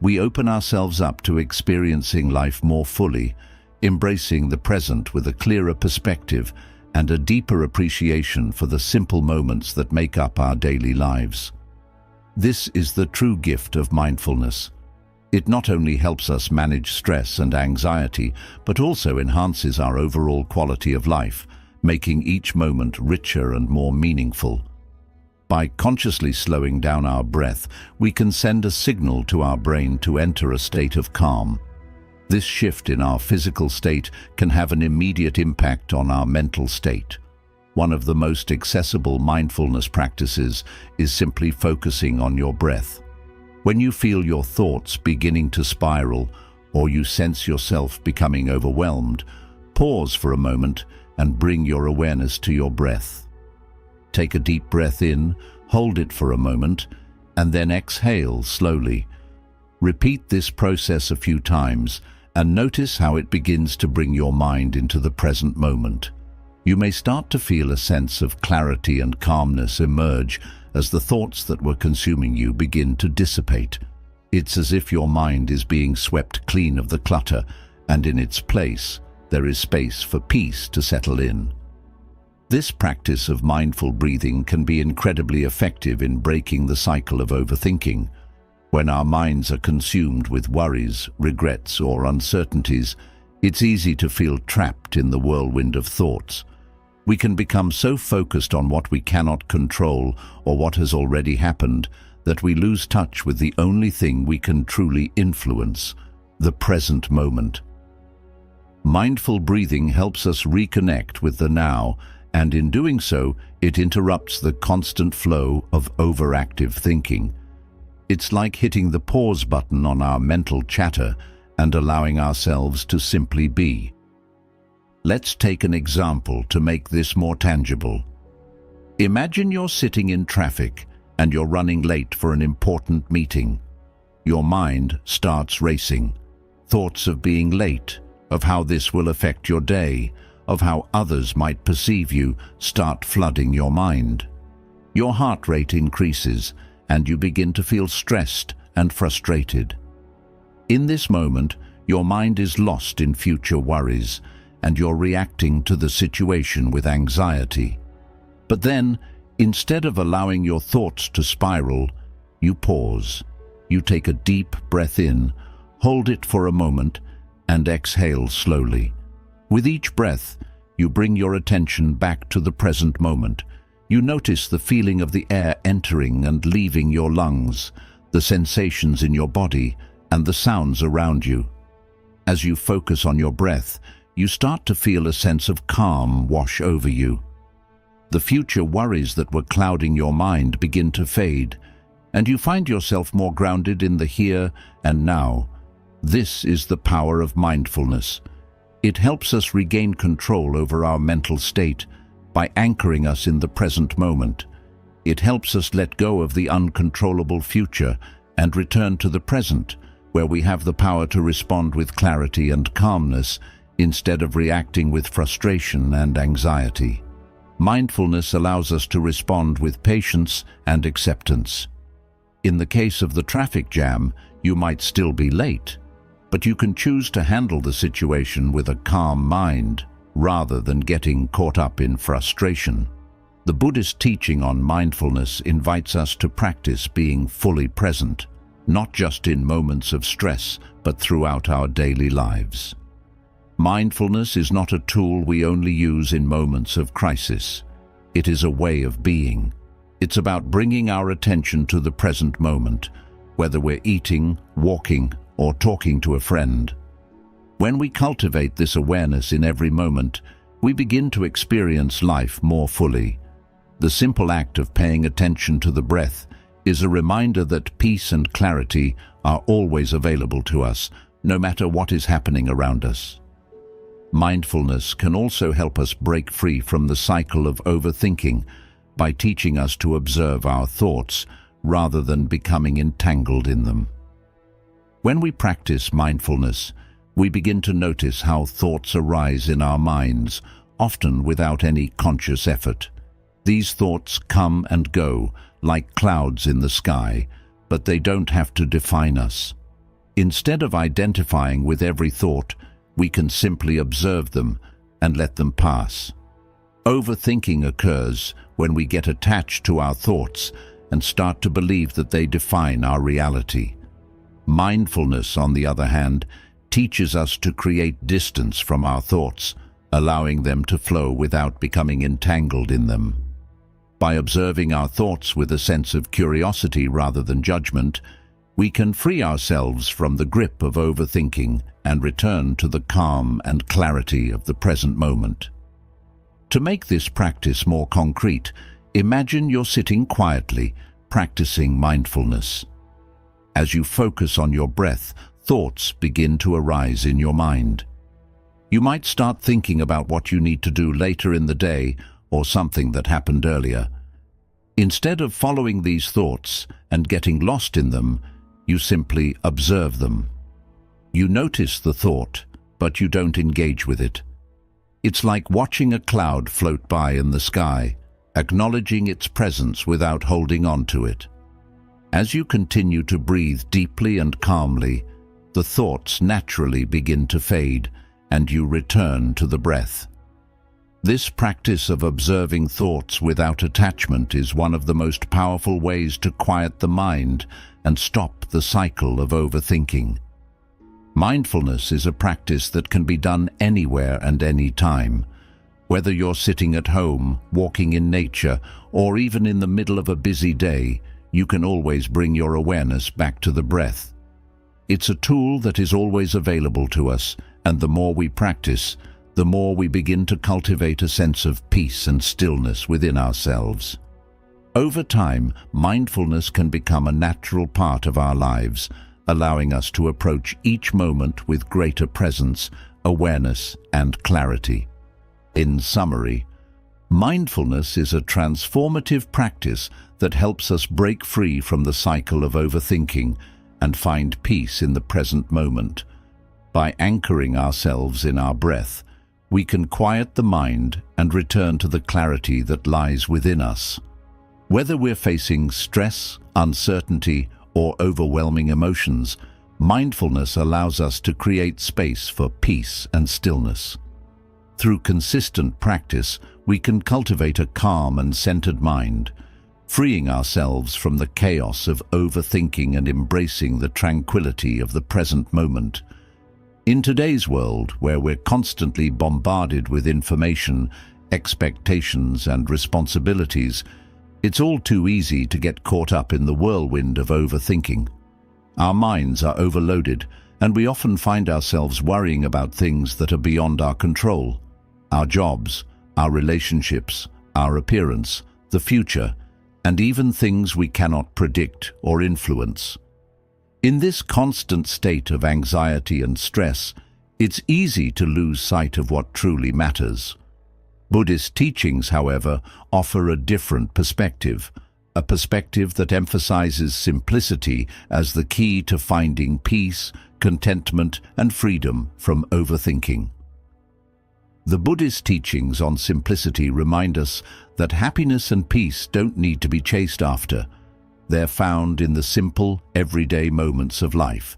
we open ourselves up to experiencing life more fully, embracing the present with a clearer perspective and a deeper appreciation for the simple moments that make up our daily lives. This is the true gift of mindfulness. It not only helps us manage stress and anxiety, but also enhances our overall quality of life, making each moment richer and more meaningful. By consciously slowing down our breath, we can send a signal to our brain to enter a state of calm. This shift in our physical state can have an immediate impact on our mental state. One of the most accessible mindfulness practices is simply focusing on your breath. When you feel your thoughts beginning to spiral or you sense yourself becoming overwhelmed, pause for a moment and bring your awareness to your breath. Take a deep breath in, hold it for a moment, and then exhale slowly. Repeat this process a few times and notice how it begins to bring your mind into the present moment. You may start to feel a sense of clarity and calmness emerge as the thoughts that were consuming you begin to dissipate. It's as if your mind is being swept clean of the clutter, and in its place, there is space for peace to settle in. This practice of mindful breathing can be incredibly effective in breaking the cycle of overthinking. When our minds are consumed with worries, regrets, or uncertainties, it's easy to feel trapped in the whirlwind of thoughts. We can become so focused on what we cannot control or what has already happened that we lose touch with the only thing we can truly influence, the present moment. Mindful breathing helps us reconnect with the now, and in doing so, it interrupts the constant flow of overactive thinking. It's like hitting the pause button on our mental chatter and allowing ourselves to simply be. Let's take an example to make this more tangible. Imagine you're sitting in traffic and you're running late for an important meeting. Your mind starts racing. Thoughts of being late, of how this will affect your day, of how others might perceive you start flooding your mind. Your heart rate increases and you begin to feel stressed and frustrated. In this moment, your mind is lost in future worries, and you're reacting to the situation with anxiety. But then, instead of allowing your thoughts to spiral, you pause. You take a deep breath in, hold it for a moment, and exhale slowly. With each breath, you bring your attention back to the present moment. You notice the feeling of the air entering and leaving your lungs, the sensations in your body, and the sounds around you. As you focus on your breath, you start to feel a sense of calm wash over you. The future worries that were clouding your mind begin to fade, and you find yourself more grounded in the here and now. This is the power of mindfulness. It helps us regain control over our mental state by anchoring us in the present moment. It helps us let go of the uncontrollable future and return to the present, where we have the power to respond with clarity and calmness instead of reacting with frustration and anxiety. Mindfulness allows us to respond with patience and acceptance. In the case of the traffic jam, you might still be late, but you can choose to handle the situation with a calm mind rather than getting caught up in frustration. The Buddhist teaching on mindfulness invites us to practice being fully present, not just in moments of stress, but throughout our daily lives. Mindfulness is not a tool we only use in moments of crisis. It is a way of being. It's about bringing our attention to the present moment, whether we're eating, walking, or talking to a friend. When we cultivate this awareness in every moment, we begin to experience life more fully. The simple act of paying attention to the breath is a reminder that peace and clarity are always available to us, no matter what is happening around us. Mindfulness can also help us break free from the cycle of overthinking by teaching us to observe our thoughts rather than becoming entangled in them. When we practice mindfulness, we begin to notice how thoughts arise in our minds, often without any conscious effort. These thoughts come and go, like clouds in the sky, but they don't have to define us. Instead of identifying with every thought, we can simply observe them and let them pass. Overthinking occurs when we get attached to our thoughts and start to believe that they define our reality. Mindfulness, on the other hand, teaches us to create distance from our thoughts, allowing them to flow without becoming entangled in them. By observing our thoughts with a sense of curiosity rather than judgment, we can free ourselves from the grip of overthinking and return to the calm and clarity of the present moment. To make this practice more concrete, imagine you're sitting quietly, practicing mindfulness. As you focus on your breath, thoughts begin to arise in your mind. You might start thinking about what you need to do later in the day or something that happened earlier. Instead of following these thoughts and getting lost in them, you simply observe them. You notice the thought, but you don't engage with it. It's like watching a cloud float by in the sky, acknowledging its presence without holding on to it. As you continue to breathe deeply and calmly, the thoughts naturally begin to fade, and you return to the breath. This practice of observing thoughts without attachment is one of the most powerful ways to quiet the mind and stop the cycle of overthinking. Mindfulness is a practice that can be done anywhere and any time. Whether you're sitting at home, walking in nature, or even in the middle of a busy day, you can always bring your awareness back to the breath. It's a tool that is always available to us, and the more we practice, the more we begin to cultivate a sense of peace and stillness within ourselves. Over time, mindfulness can become a natural part of our lives, allowing us to approach each moment with greater presence, awareness, and clarity. In summary, mindfulness is a transformative practice that helps us break free from the cycle of overthinking and find peace in the present moment. By anchoring ourselves in our breath, we can quiet the mind and return to the clarity that lies within us. Whether we're facing stress, uncertainty, or overwhelming emotions, mindfulness allows us to create space for peace and stillness. Through consistent practice, we can cultivate a calm and centered mind, freeing ourselves from the chaos of overthinking and embracing the tranquility of the present moment. In today's world, where we're constantly bombarded with information, expectations, and responsibilities, it's all too easy to get caught up in the whirlwind of overthinking. Our minds are overloaded, and we often find ourselves worrying about things that are beyond our control. Our jobs, our relationships, our appearance, the future, and even things we cannot predict or influence. In this constant state of anxiety and stress, it's easy to lose sight of what truly matters. Buddhist teachings, however, offer a different perspective, a perspective that emphasizes simplicity as the key to finding peace, contentment, and freedom from overthinking. The Buddhist teachings on simplicity remind us that happiness and peace don't need to be chased after. They're found in the simple, everyday moments of life.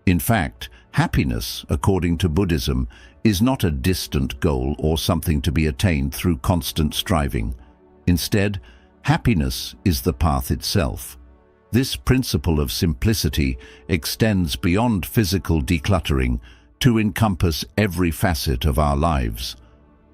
In fact, happiness, according to Buddhism, is not a distant goal or something to be attained through constant striving. Instead, happiness is the path itself. This principle of simplicity extends beyond physical decluttering to encompass every facet of our lives.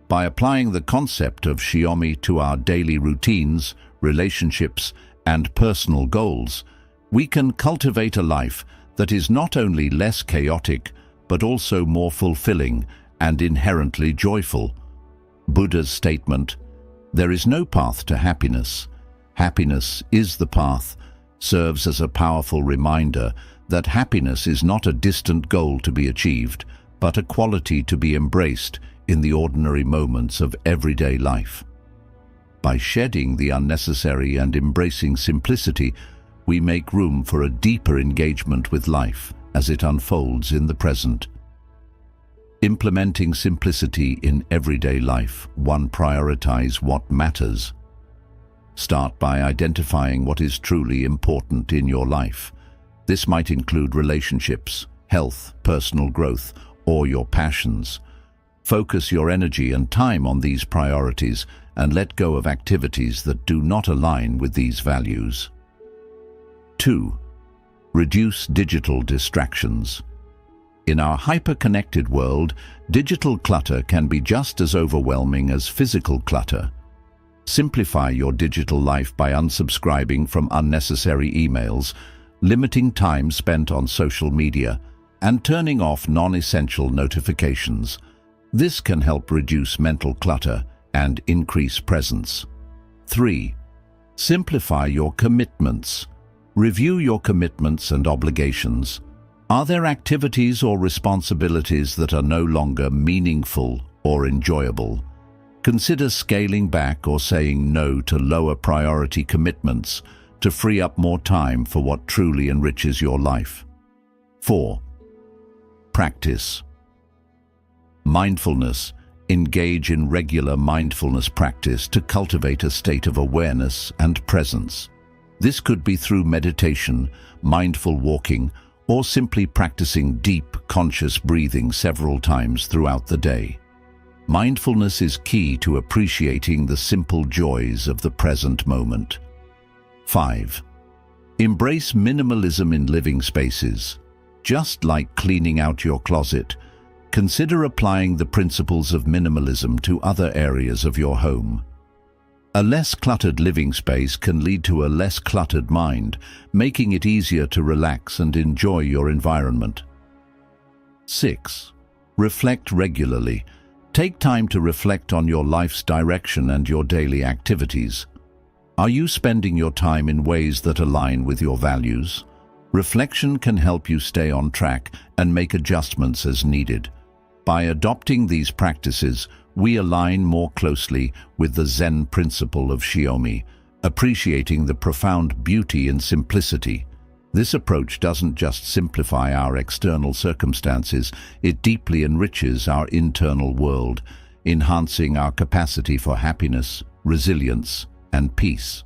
By applying the concept of Shiomi to our daily routines, relationships, and personal goals, we can cultivate a life that is not only less chaotic, but also more fulfilling and inherently joyful. Buddha's statement, "There is no path to happiness. Happiness is the path," serves as a powerful reminder that happiness is not a distant goal to be achieved, but a quality to be embraced in the ordinary moments of everyday life. By shedding the unnecessary and embracing simplicity, we make room for a deeper engagement with life as it unfolds in the present. Implementing simplicity in everyday life. 1. Prioritize what matters. Start by identifying what is truly important in your life. This might include relationships, health, personal growth, or your passions. Focus your energy and time on these priorities and let go of activities that do not align with these values. 2. Reduce digital distractions. In our hyper-connected world, digital clutter can be just as overwhelming as physical clutter. Simplify your digital life by unsubscribing from unnecessary emails, limiting time spent on social media, and turning off non-essential notifications. This can help reduce mental clutter and increase presence. 3. Simplify your commitments. Review your commitments and obligations. Are there activities or responsibilities that are no longer meaningful or enjoyable? Consider scaling back or saying no to lower priority commitments to free up more time for what truly enriches your life. 4. Practice. Mindfulness. Engage in regular mindfulness practice to cultivate a state of awareness and presence. This could be through meditation, mindful walking, or simply practicing deep, conscious breathing several times throughout the day. Mindfulness is key to appreciating the simple joys of the present moment. 5. Embrace minimalism in living spaces. Just like cleaning out your closet, consider applying the principles of minimalism to other areas of your home. A less cluttered living space can lead to a less cluttered mind, making it easier to relax and enjoy your environment. 6. Reflect regularly. Take time to reflect on your life's direction and your daily activities. Are you spending your time in ways that align with your values? Reflection can help you stay on track and make adjustments as needed. By adopting these practices, we align more closely with the Zen principle of Shiomi, appreciating the profound beauty in simplicity. This approach doesn't just simplify our external circumstances, it deeply enriches our internal world, enhancing our capacity for happiness, resilience, and peace.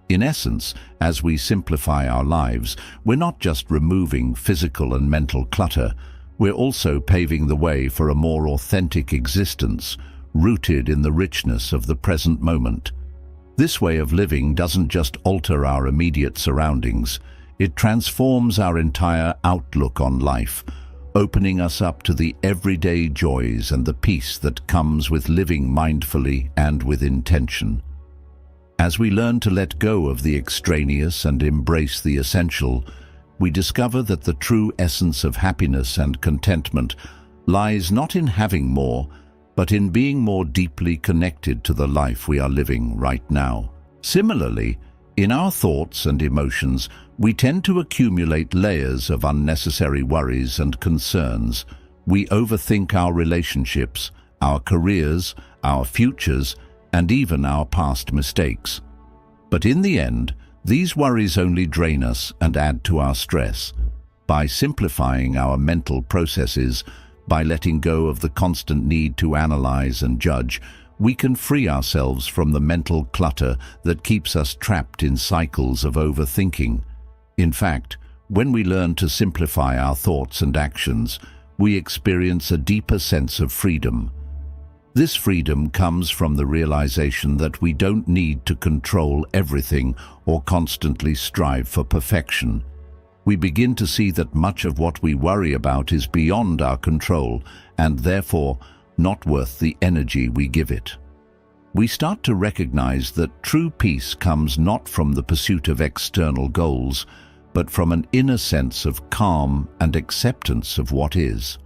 In essence, as we simplify our lives, we're not just removing physical and mental clutter, we're also paving the way for a more authentic existence, rooted in the richness of the present moment. This way of living doesn't just alter our immediate surroundings, it transforms our entire outlook on life, opening us up to the everyday joys and the peace that comes with living mindfully and with intention. As we learn to let go of the extraneous and embrace the essential, we discover that the true essence of happiness and contentment lies not in having more, but in being more deeply connected to the life we are living right now. Similarly, in our thoughts and emotions, we tend to accumulate layers of unnecessary worries and concerns. We overthink our relationships, our careers, our futures, and even our past mistakes. But in the end, these worries only drain us and add to our stress. By simplifying our mental processes, by letting go of the constant need to analyze and judge, we can free ourselves from the mental clutter that keeps us trapped in cycles of overthinking. In fact, when we learn to simplify our thoughts and actions, we experience a deeper sense of freedom. This freedom comes from the realization that we don't need to control everything or constantly strive for perfection. We begin to see that much of what we worry about is beyond our control and therefore not worth the energy we give it. we start to recognize that true peace comes not from the pursuit of external goals, but from an inner sense of calm and acceptance of what is.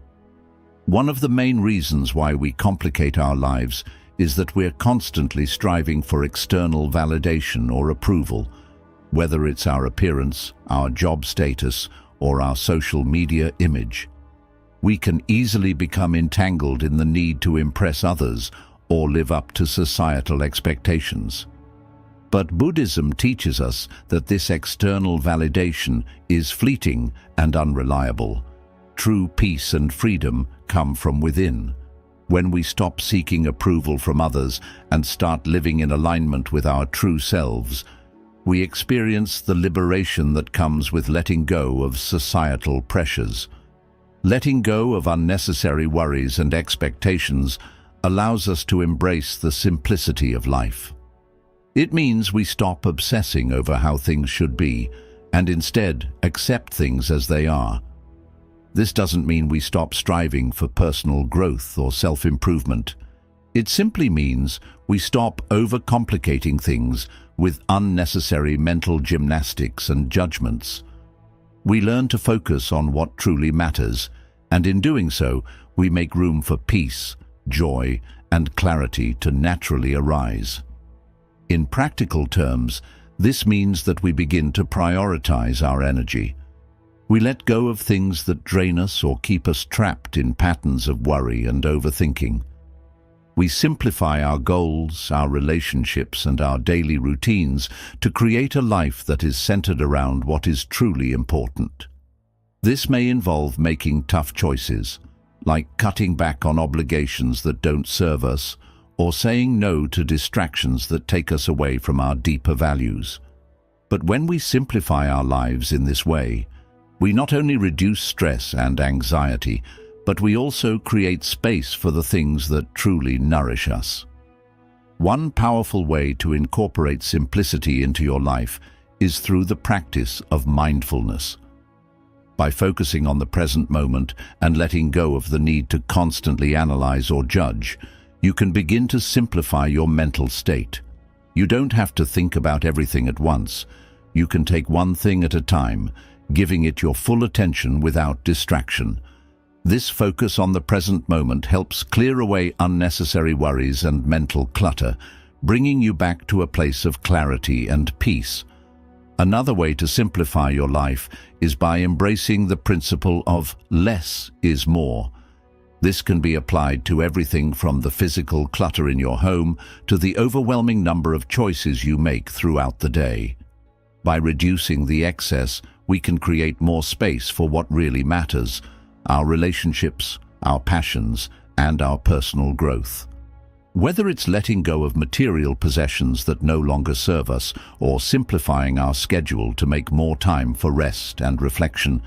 One of the main reasons why we complicate our lives is that we're constantly striving for external validation or approval, whether it's our appearance, our job status, or our social media image. We can easily become entangled in the need to impress others or live up to societal expectations. But Buddhism teaches us that this external validation is fleeting and unreliable. True peace and freedom come from within. When we stop seeking approval from others and start living in alignment with our true selves, we experience the liberation that comes with letting go of societal pressures. Letting go of unnecessary worries and expectations allows us to embrace the simplicity of life. It means we stop obsessing over how things should be and instead accept things as they are. This doesn't mean we stop striving for personal growth or self-improvement. It simply means we stop overcomplicating things with unnecessary mental gymnastics and judgments. We learn to focus on what truly matters, and in doing so, we make room for peace, joy, and clarity to naturally arise. In practical terms, this means that we begin to prioritize our energy. We let go of things that drain us or keep us trapped in patterns of worry and overthinking. We simplify our goals, our relationships, and our daily routines to create a life that is centered around what is truly important. This may involve making tough choices, like cutting back on obligations that don't serve us, or saying no to distractions that take us away from our deeper values. But when we simplify our lives in this way, we not only reduce stress and anxiety, but we also create space for the things that truly nourish us. One powerful way to incorporate simplicity into your life is through the practice of mindfulness. By focusing on the present moment and letting go of the need to constantly analyze or judge, you can begin to simplify your mental state. You don't have to think about everything at once. You can take one thing at a time, giving it your full attention without distraction. This focus on the present moment helps clear away unnecessary worries and mental clutter, bringing you back to a place of clarity and peace. Another way to simplify your life is by embracing the principle of less is more. This can be applied to everything from the physical clutter in your home to the overwhelming number of choices you make throughout the day. By reducing the excess, we can create more space for what really matters: our relationships, our passions, and our personal growth. Whether it's letting go of material possessions that no longer serve us or simplifying our schedule to make more time for rest and reflection,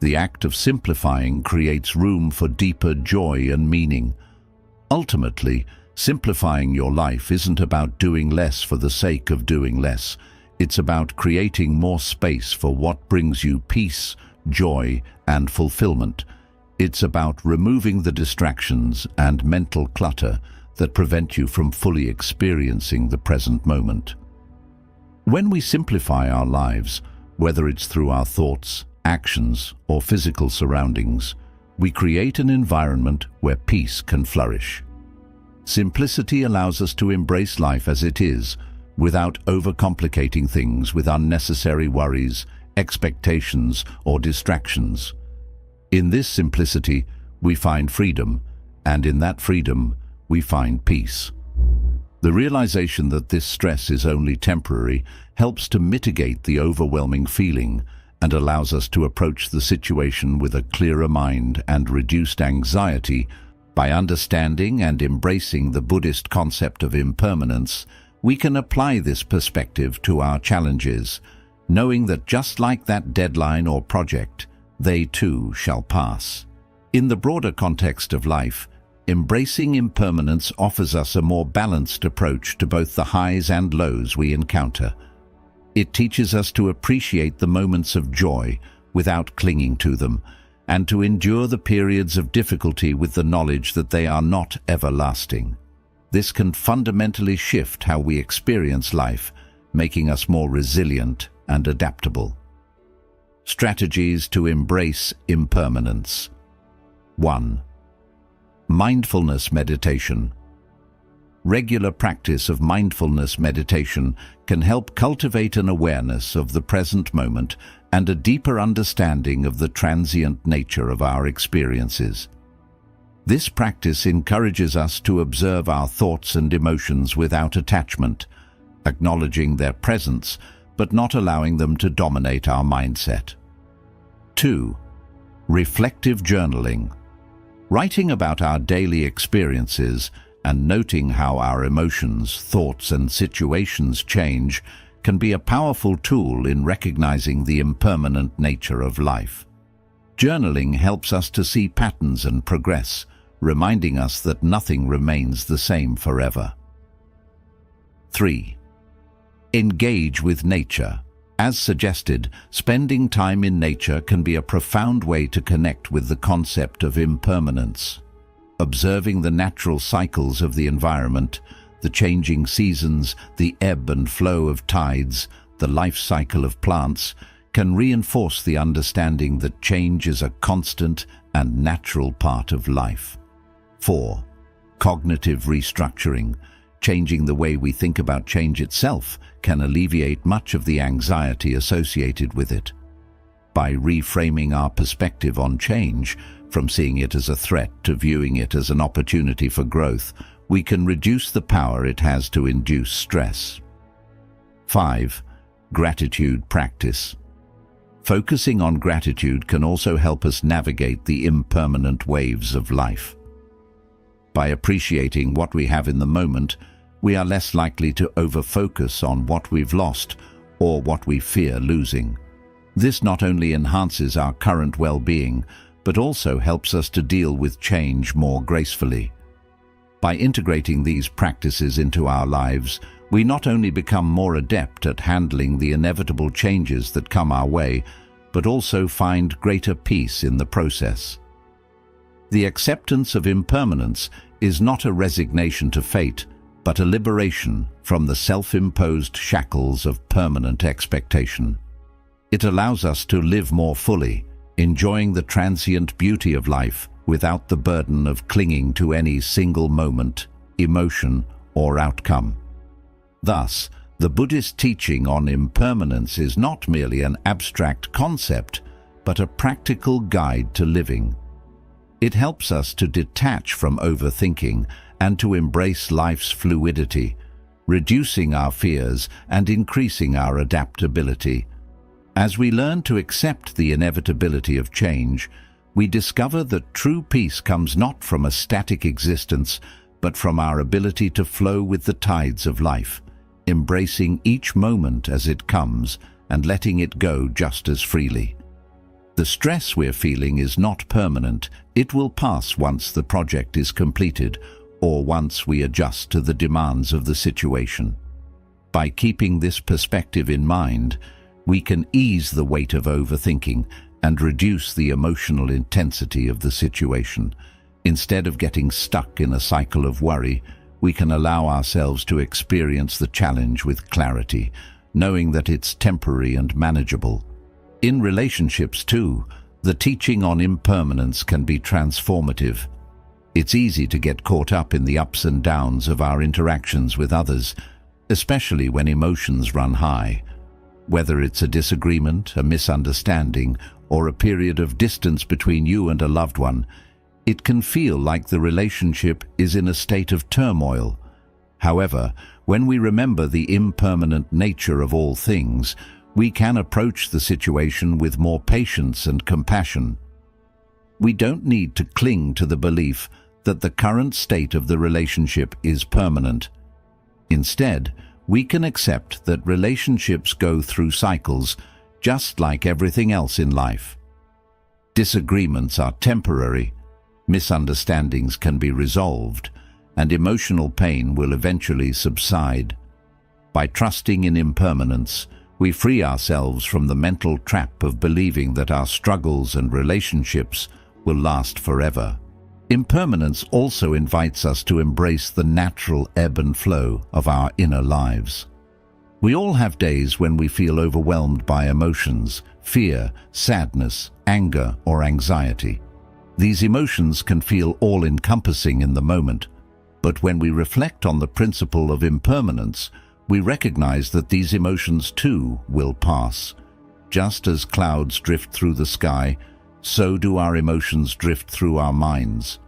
the act of simplifying creates room for deeper joy and meaning. Ultimately, simplifying your life isn't about doing less for the sake of doing less. It's about creating more space for what brings you peace, joy, and fulfillment. It's about removing the distractions and mental clutter that prevent you from fully experiencing the present moment. When we simplify our lives, whether it's through our thoughts, actions, or physical surroundings, we create an environment where peace can flourish. Simplicity allows us to embrace life as it is, without overcomplicating things with unnecessary worries, expectations, or distractions. In this simplicity, we find freedom, and in that freedom, we find peace. The realization that this stress is only temporary helps to mitigate the overwhelming feeling and allows us to approach the situation with a clearer mind and reduced anxiety. By understanding and embracing the Buddhist concept of impermanence, we can apply this perspective to our challenges, knowing that just like that deadline or project, they too shall pass. In the broader context of life, embracing impermanence offers us a more balanced approach to both the highs and lows we encounter. It teaches us to appreciate the moments of joy without clinging to them, and to endure the periods of difficulty with the knowledge that they are not everlasting. This can fundamentally shift how we experience life, making us more resilient and adaptable. Strategies to embrace impermanence. 1. Mindfulness meditation. Regular practice of mindfulness meditation can help cultivate an awareness of the present moment and a deeper understanding of the transient nature of our experiences. This practice encourages us to observe our thoughts and emotions without attachment, acknowledging their presence but not allowing them to dominate our mindset. 2. Reflective journaling. Writing about our daily experiences and noting how our emotions, thoughts, and situations change can be a powerful tool in recognizing the impermanent nature of life. Journaling helps us to see patterns and progress, reminding us that nothing remains the same forever. 3. Engage with nature. As suggested, spending time in nature can be a profound way to connect with the concept of impermanence. Observing the natural cycles of the environment, the changing seasons, the ebb and flow of tides, the life cycle of plants, can reinforce the understanding that change is a constant and natural part of life. 4. Cognitive restructuring. Changing the way we think about change itself can alleviate much of the anxiety associated with it. By reframing our perspective on change, from seeing it as a threat to viewing it as an opportunity for growth, we can reduce the power it has to induce stress. 5. Gratitude practice. Focusing on gratitude can also help us navigate the impermanent waves of life. By appreciating what we have in the moment, we are less likely to over-focus on what we've lost or what we fear losing. This not only enhances our current well-being, but also helps us to deal with change more gracefully. By integrating these practices into our lives, we not only become more adept at handling the inevitable changes that come our way, but also find greater peace in the process. The acceptance of impermanence is not a resignation to fate, but a liberation from the self-imposed shackles of permanent expectation. It allows us to live more fully, enjoying the transient beauty of life without the burden of clinging to any single moment, emotion, or outcome. Thus, the Buddhist teaching on impermanence is not merely an abstract concept, but a practical guide to living. It helps us to detach from overthinking and to embrace life's fluidity, reducing our fears and increasing our adaptability. As we learn to accept the inevitability of change, we discover that true peace comes not from a static existence, but from our ability to flow with the tides of life, embracing each moment as it comes and letting it go just as freely. The stress we're feeling is not permanent. It will pass once the project is completed or once we adjust to the demands of the situation. By keeping this perspective in mind, we can ease the weight of overthinking and reduce the emotional intensity of the situation. Instead of getting stuck in a cycle of worry, we can allow ourselves to experience the challenge with clarity, knowing that it's temporary and manageable. In relationships too, the teaching on impermanence can be transformative. It's easy to get caught up in the ups and downs of our interactions with others, especially when emotions run high. Whether it's a disagreement, a misunderstanding, or a period of distance between you and a loved one, it can feel like the relationship is in a state of turmoil. However, when we remember the impermanent nature of all things, we can approach the situation with more patience and compassion. We don't need to cling to the belief that the current state of the relationship is permanent. Instead, we can accept that relationships go through cycles, just like everything else in life. Disagreements are temporary, misunderstandings can be resolved, and emotional pain will eventually subside. By trusting in impermanence, we free ourselves from the mental trap of believing that our struggles and relationships will last forever. Impermanence also invites us to embrace the natural ebb and flow of our inner lives. We all have days when we feel overwhelmed by emotions, fear, sadness, anger, or anxiety. These emotions can feel all-encompassing in the moment, but when we reflect on the principle of impermanence, we recognize that these emotions too will pass. Just as clouds drift through the sky, so do our emotions drift through our minds.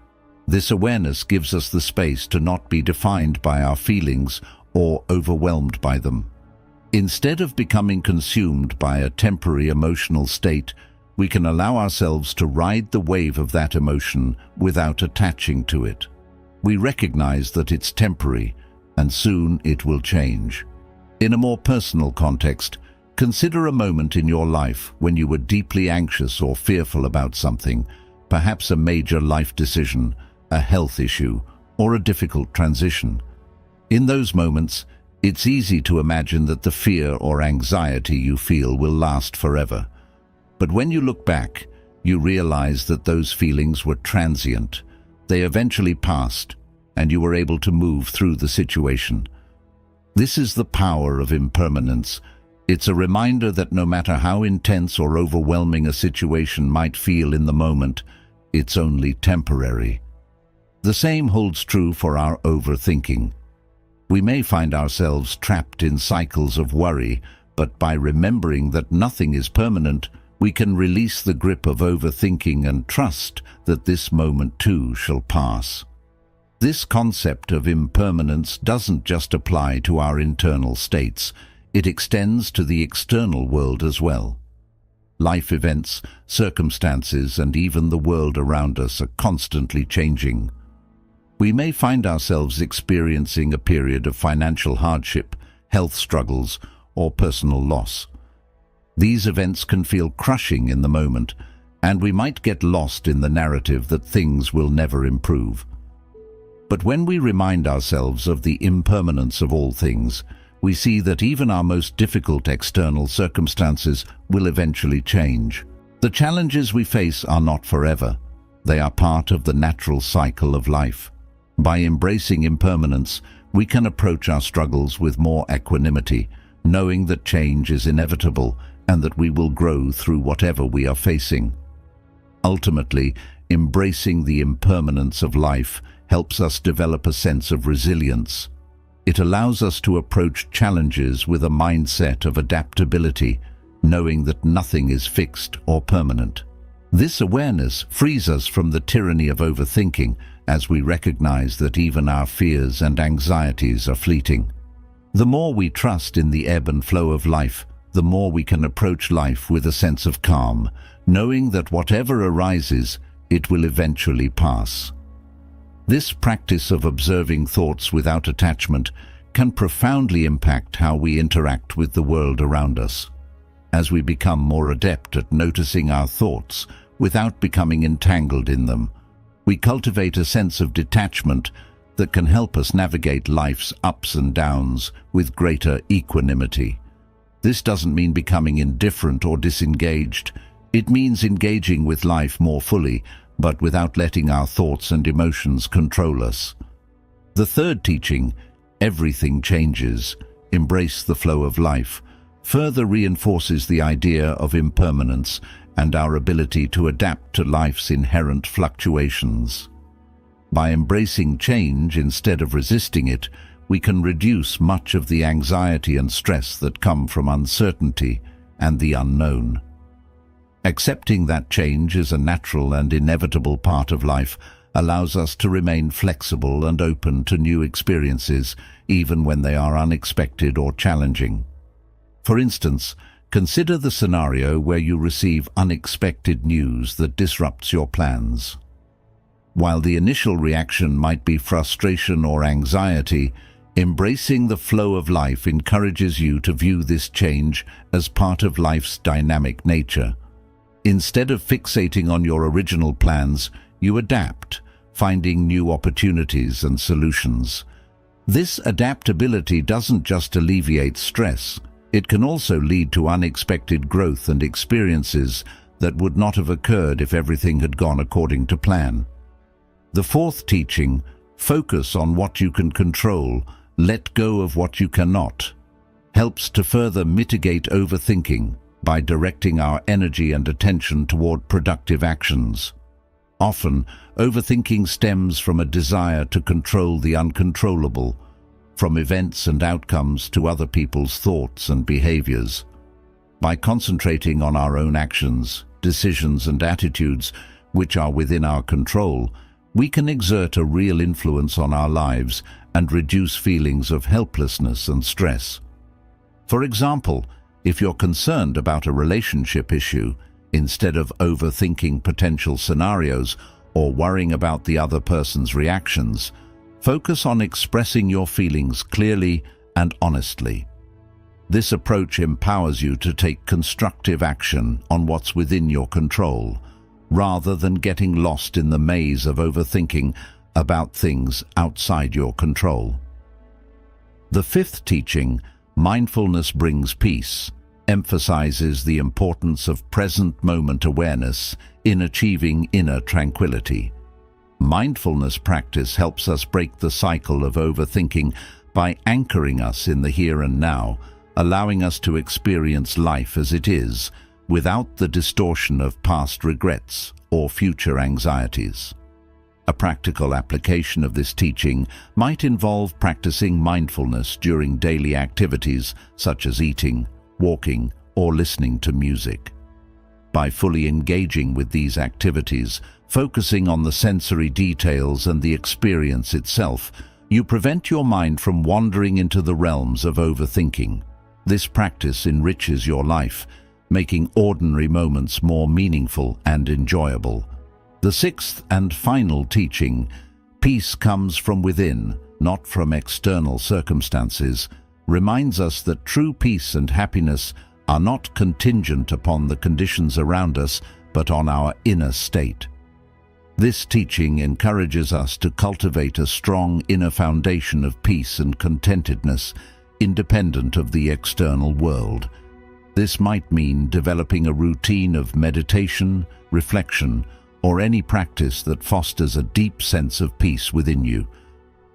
This awareness gives us the space to not be defined by our feelings or overwhelmed by them. Instead of becoming consumed by a temporary emotional state, we can allow ourselves to ride the wave of that emotion without attaching to it. We recognize that it's temporary, and soon it will change. In a more personal context, consider a moment in your life when you were deeply anxious or fearful about something, perhaps a major life decision, a health issue, or a difficult transition. In those moments, it's easy to imagine that the fear or anxiety you feel will last forever. But when you look back, you realize that those feelings were transient. They eventually passed, and you were able to move through the situation. This is the power of impermanence. It's a reminder that no matter how intense or overwhelming a situation might feel in the moment, it's only temporary. The same holds true for our overthinking. We may find ourselves trapped in cycles of worry, but by remembering that nothing is permanent, we can release the grip of overthinking and trust that this moment too shall pass. This concept of impermanence doesn't just apply to our internal states, it extends to the external world as well. Life events, circumstances, and even the world around us are constantly changing. We may find ourselves experiencing a period of financial hardship, health struggles, or personal loss. These events can feel crushing in the moment, and we might get lost in the narrative that things will never improve. But when we remind ourselves of the impermanence of all things, we see that even our most difficult external circumstances will eventually change. The challenges we face are not forever. They are part of the natural cycle of life. By embracing impermanence, we can approach our struggles with more equanimity, knowing that change is inevitable and that we will grow through whatever we are facing. Ultimately, embracing the impermanence of life helps us develop a sense of resilience. It allows us to approach challenges with a mindset of adaptability, knowing that nothing is fixed or permanent. This awareness frees us from the tyranny of overthinking, as we recognize that even our fears and anxieties are fleeting. The more we trust in the ebb and flow of life, the more we can approach life with a sense of calm, knowing that whatever arises, it will eventually pass. This practice of observing thoughts without attachment can profoundly impact how we interact with the world around us. As we become more adept at noticing our thoughts without becoming entangled in them, we cultivate a sense of detachment that can help us navigate life's ups and downs with greater equanimity. This doesn't mean becoming indifferent or disengaged. It means engaging with life more fully, but without letting our thoughts and emotions control us. The third teaching, everything changes, embrace the flow of life, further reinforces the idea of impermanence and our ability to adapt to life's inherent fluctuations. By embracing change instead of resisting it, we can reduce much of the anxiety and stress that come from uncertainty and the unknown. Accepting that change is a natural and inevitable part of life allows us to remain flexible and open to new experiences, even when they are unexpected or challenging. For instance, consider the scenario where you receive unexpected news that disrupts your plans. While the initial reaction might be frustration or anxiety, embracing the flow of life encourages you to view this change as part of life's dynamic nature. Instead of fixating on your original plans, you adapt, finding new opportunities and solutions. This adaptability doesn't just alleviate stress, it can also lead to unexpected growth and experiences that would not have occurred if everything had gone according to plan. The fourth teaching, focus on what you can control, let go of what you cannot, helps to further mitigate overthinking by directing our energy and attention toward productive actions. Often, overthinking stems from a desire to control the uncontrollable, from events and outcomes to other people's thoughts and behaviors. By concentrating on our own actions, decisions and attitudes which are within our control, we can exert a real influence on our lives and reduce feelings of helplessness and stress. For example, if you're concerned about a relationship issue, instead of overthinking potential scenarios or worrying about the other person's reactions, focus on expressing your feelings clearly and honestly. This approach empowers you to take constructive action on what's within your control, rather than getting lost in the maze of overthinking about things outside your control. The fifth teaching, mindfulness brings peace, emphasizes the importance of present moment awareness in achieving inner tranquility. Mindfulness practice helps us break the cycle of overthinking by anchoring us in the here and now, allowing us to experience life as it is, without the distortion of past regrets or future anxieties. A practical application of this teaching might involve practicing mindfulness during daily activities such as eating, walking, or listening to music. By fully engaging with these activities, focusing on the sensory details and the experience itself, you prevent your mind from wandering into the realms of overthinking. This practice enriches your life, making ordinary moments more meaningful and enjoyable. The sixth and final teaching, peace comes from within, not from external circumstances, reminds us that true peace and happiness are not contingent upon the conditions around us, but on our inner state. This teaching encourages us to cultivate a strong inner foundation of peace and contentedness, independent of the external world. This might mean developing a routine of meditation, reflection, or any practice that fosters a deep sense of peace within you.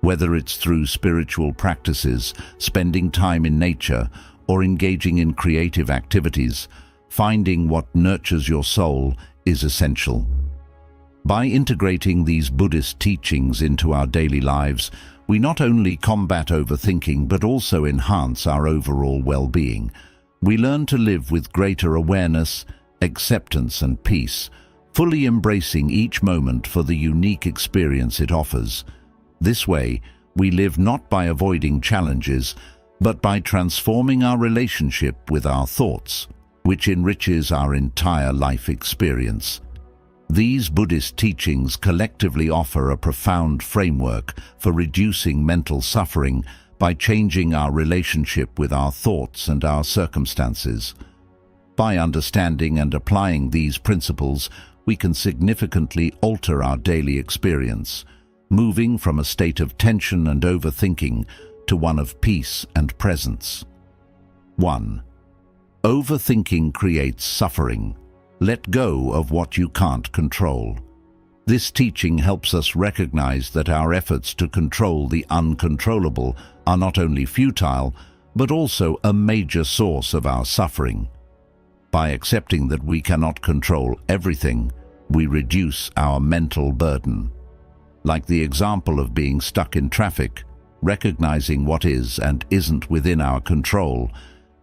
Whether it's through spiritual practices, spending time in nature, or engaging in creative activities, finding what nurtures your soul is essential. By integrating these Buddhist teachings into our daily lives, we not only combat overthinking but also enhance our overall well-being. We learn to live with greater awareness, acceptance and peace, fully embracing each moment for the unique experience it offers. This way, we live not by avoiding challenges, but by transforming our relationship with our thoughts, which enriches our entire life experience. These Buddhist teachings collectively offer a profound framework for reducing mental suffering by changing our relationship with our thoughts and our circumstances. By understanding and applying these principles, we can significantly alter our daily experience, moving from a state of tension and overthinking to one of peace and presence. 1. Overthinking creates suffering. Let go of what you can't control. This teaching helps us recognize that our efforts to control the uncontrollable are not only futile, but also a major source of our suffering. By accepting that we cannot control everything, we reduce our mental burden. Like the example of being stuck in traffic, recognizing what is and isn't within our control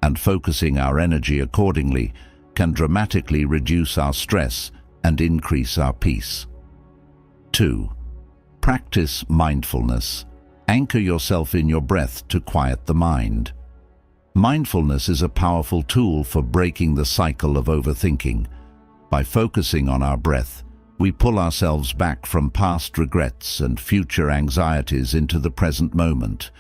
and focusing our energy accordingly can dramatically reduce our stress and increase our peace. 2. Practice mindfulness. Anchor yourself in your breath to quiet the mind. Mindfulness is a powerful tool for breaking the cycle of overthinking. By focusing on our breath, we pull ourselves back from past regrets and future anxieties into the present moment.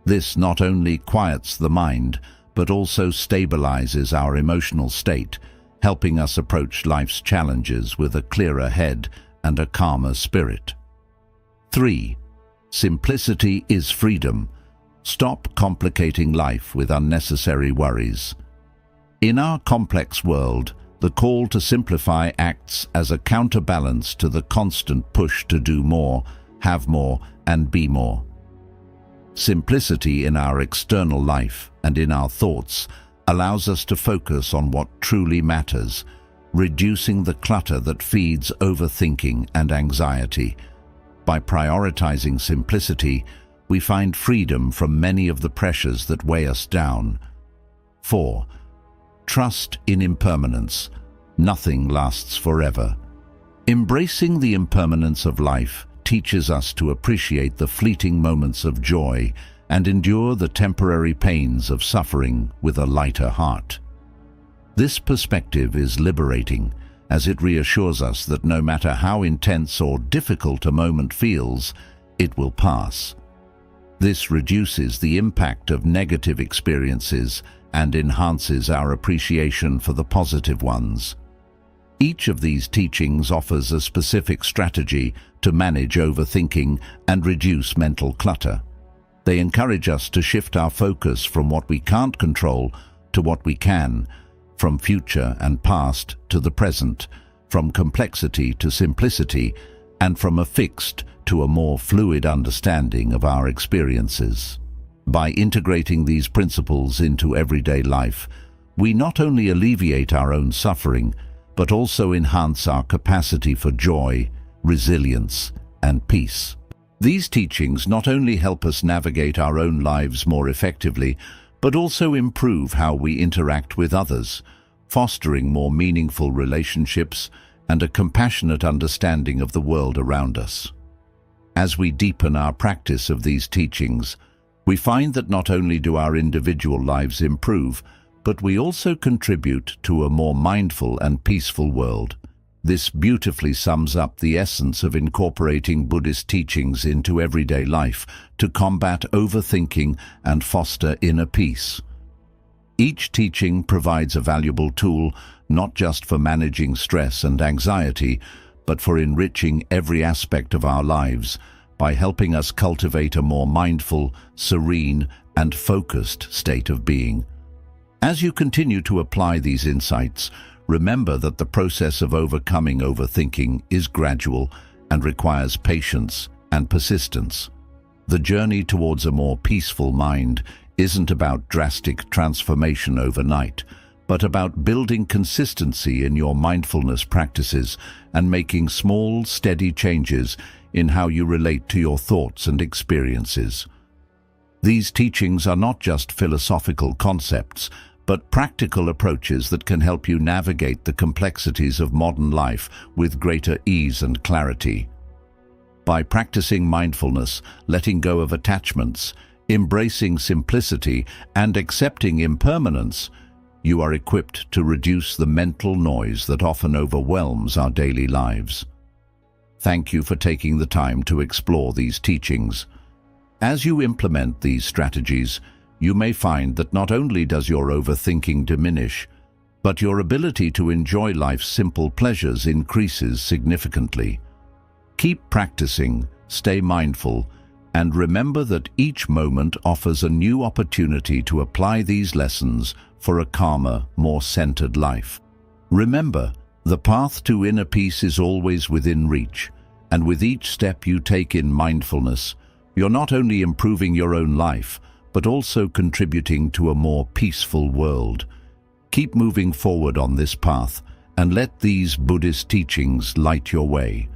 This not only quiets the mind, but also stabilizes our emotional state, helping us approach life's challenges with a clearer head and a calmer spirit. 3. Simplicity is freedom. Stop complicating life with unnecessary worries. In our complex world, the call to simplify acts as a counterbalance to the constant push to do more, have more, and be more. Simplicity in our external life and in our thoughts allows us to focus on what truly matters, reducing the clutter that feeds overthinking and anxiety. By prioritizing simplicity, we find freedom from many of the pressures that weigh us down. 4. Trust in impermanence. Nothing lasts forever. Embracing the impermanence of life teaches us to appreciate the fleeting moments of joy and endure the temporary pains of suffering with a lighter heart. This perspective is liberating, as it reassures us that no matter how intense or difficult a moment feels, it will pass. This reduces the impact of negative experiences and enhances our appreciation for the positive ones. Each of these teachings offers a specific strategy to manage overthinking and reduce mental clutter. They encourage us to shift our focus from what we can't control to what we can, from future and past to the present, from complexity to simplicity, and from a fixed to a more fluid understanding of our experiences. By integrating these principles into everyday life, we not only alleviate our own suffering, but also enhance our capacity for joy, resilience, and peace. These teachings not only help us navigate our own lives more effectively, but also improve how we interact with others, fostering more meaningful relationships and a compassionate understanding of the world around us. As we deepen our practice of these teachings, we find that not only do our individual lives improve, but we also contribute to a more mindful and peaceful world. This beautifully sums up the essence of incorporating Buddhist teachings into everyday life to combat overthinking and foster inner peace. Each teaching provides a valuable tool not just for managing stress and anxiety, but for enriching every aspect of our lives by helping us cultivate a more mindful, serene, and focused state of being. As you continue to apply these insights, remember that the process of overcoming overthinking is gradual and requires patience and persistence. The journey towards a more peaceful mind isn't about drastic transformation overnight, but about building consistency in your mindfulness practices and making small, steady changes in how you relate to your thoughts and experiences. These teachings are not just philosophical concepts, but practical approaches that can help you navigate the complexities of modern life with greater ease and clarity. By practicing mindfulness, letting go of attachments, embracing simplicity, and accepting impermanence, you are equipped to reduce the mental noise that often overwhelms our daily lives. Thank you for taking the time to explore these teachings. As you implement these strategies, you may find that not only does your overthinking diminish, but your ability to enjoy life's simple pleasures increases significantly. Keep practicing, stay mindful, and remember that each moment offers a new opportunity to apply these lessons for a calmer, more centered life. Remember, the path to inner peace is always within reach, and with each step you take in mindfulness, you're not only improving your own life, but also contributing to a more peaceful world. Keep moving forward on this path, and let these Buddhist teachings light your way.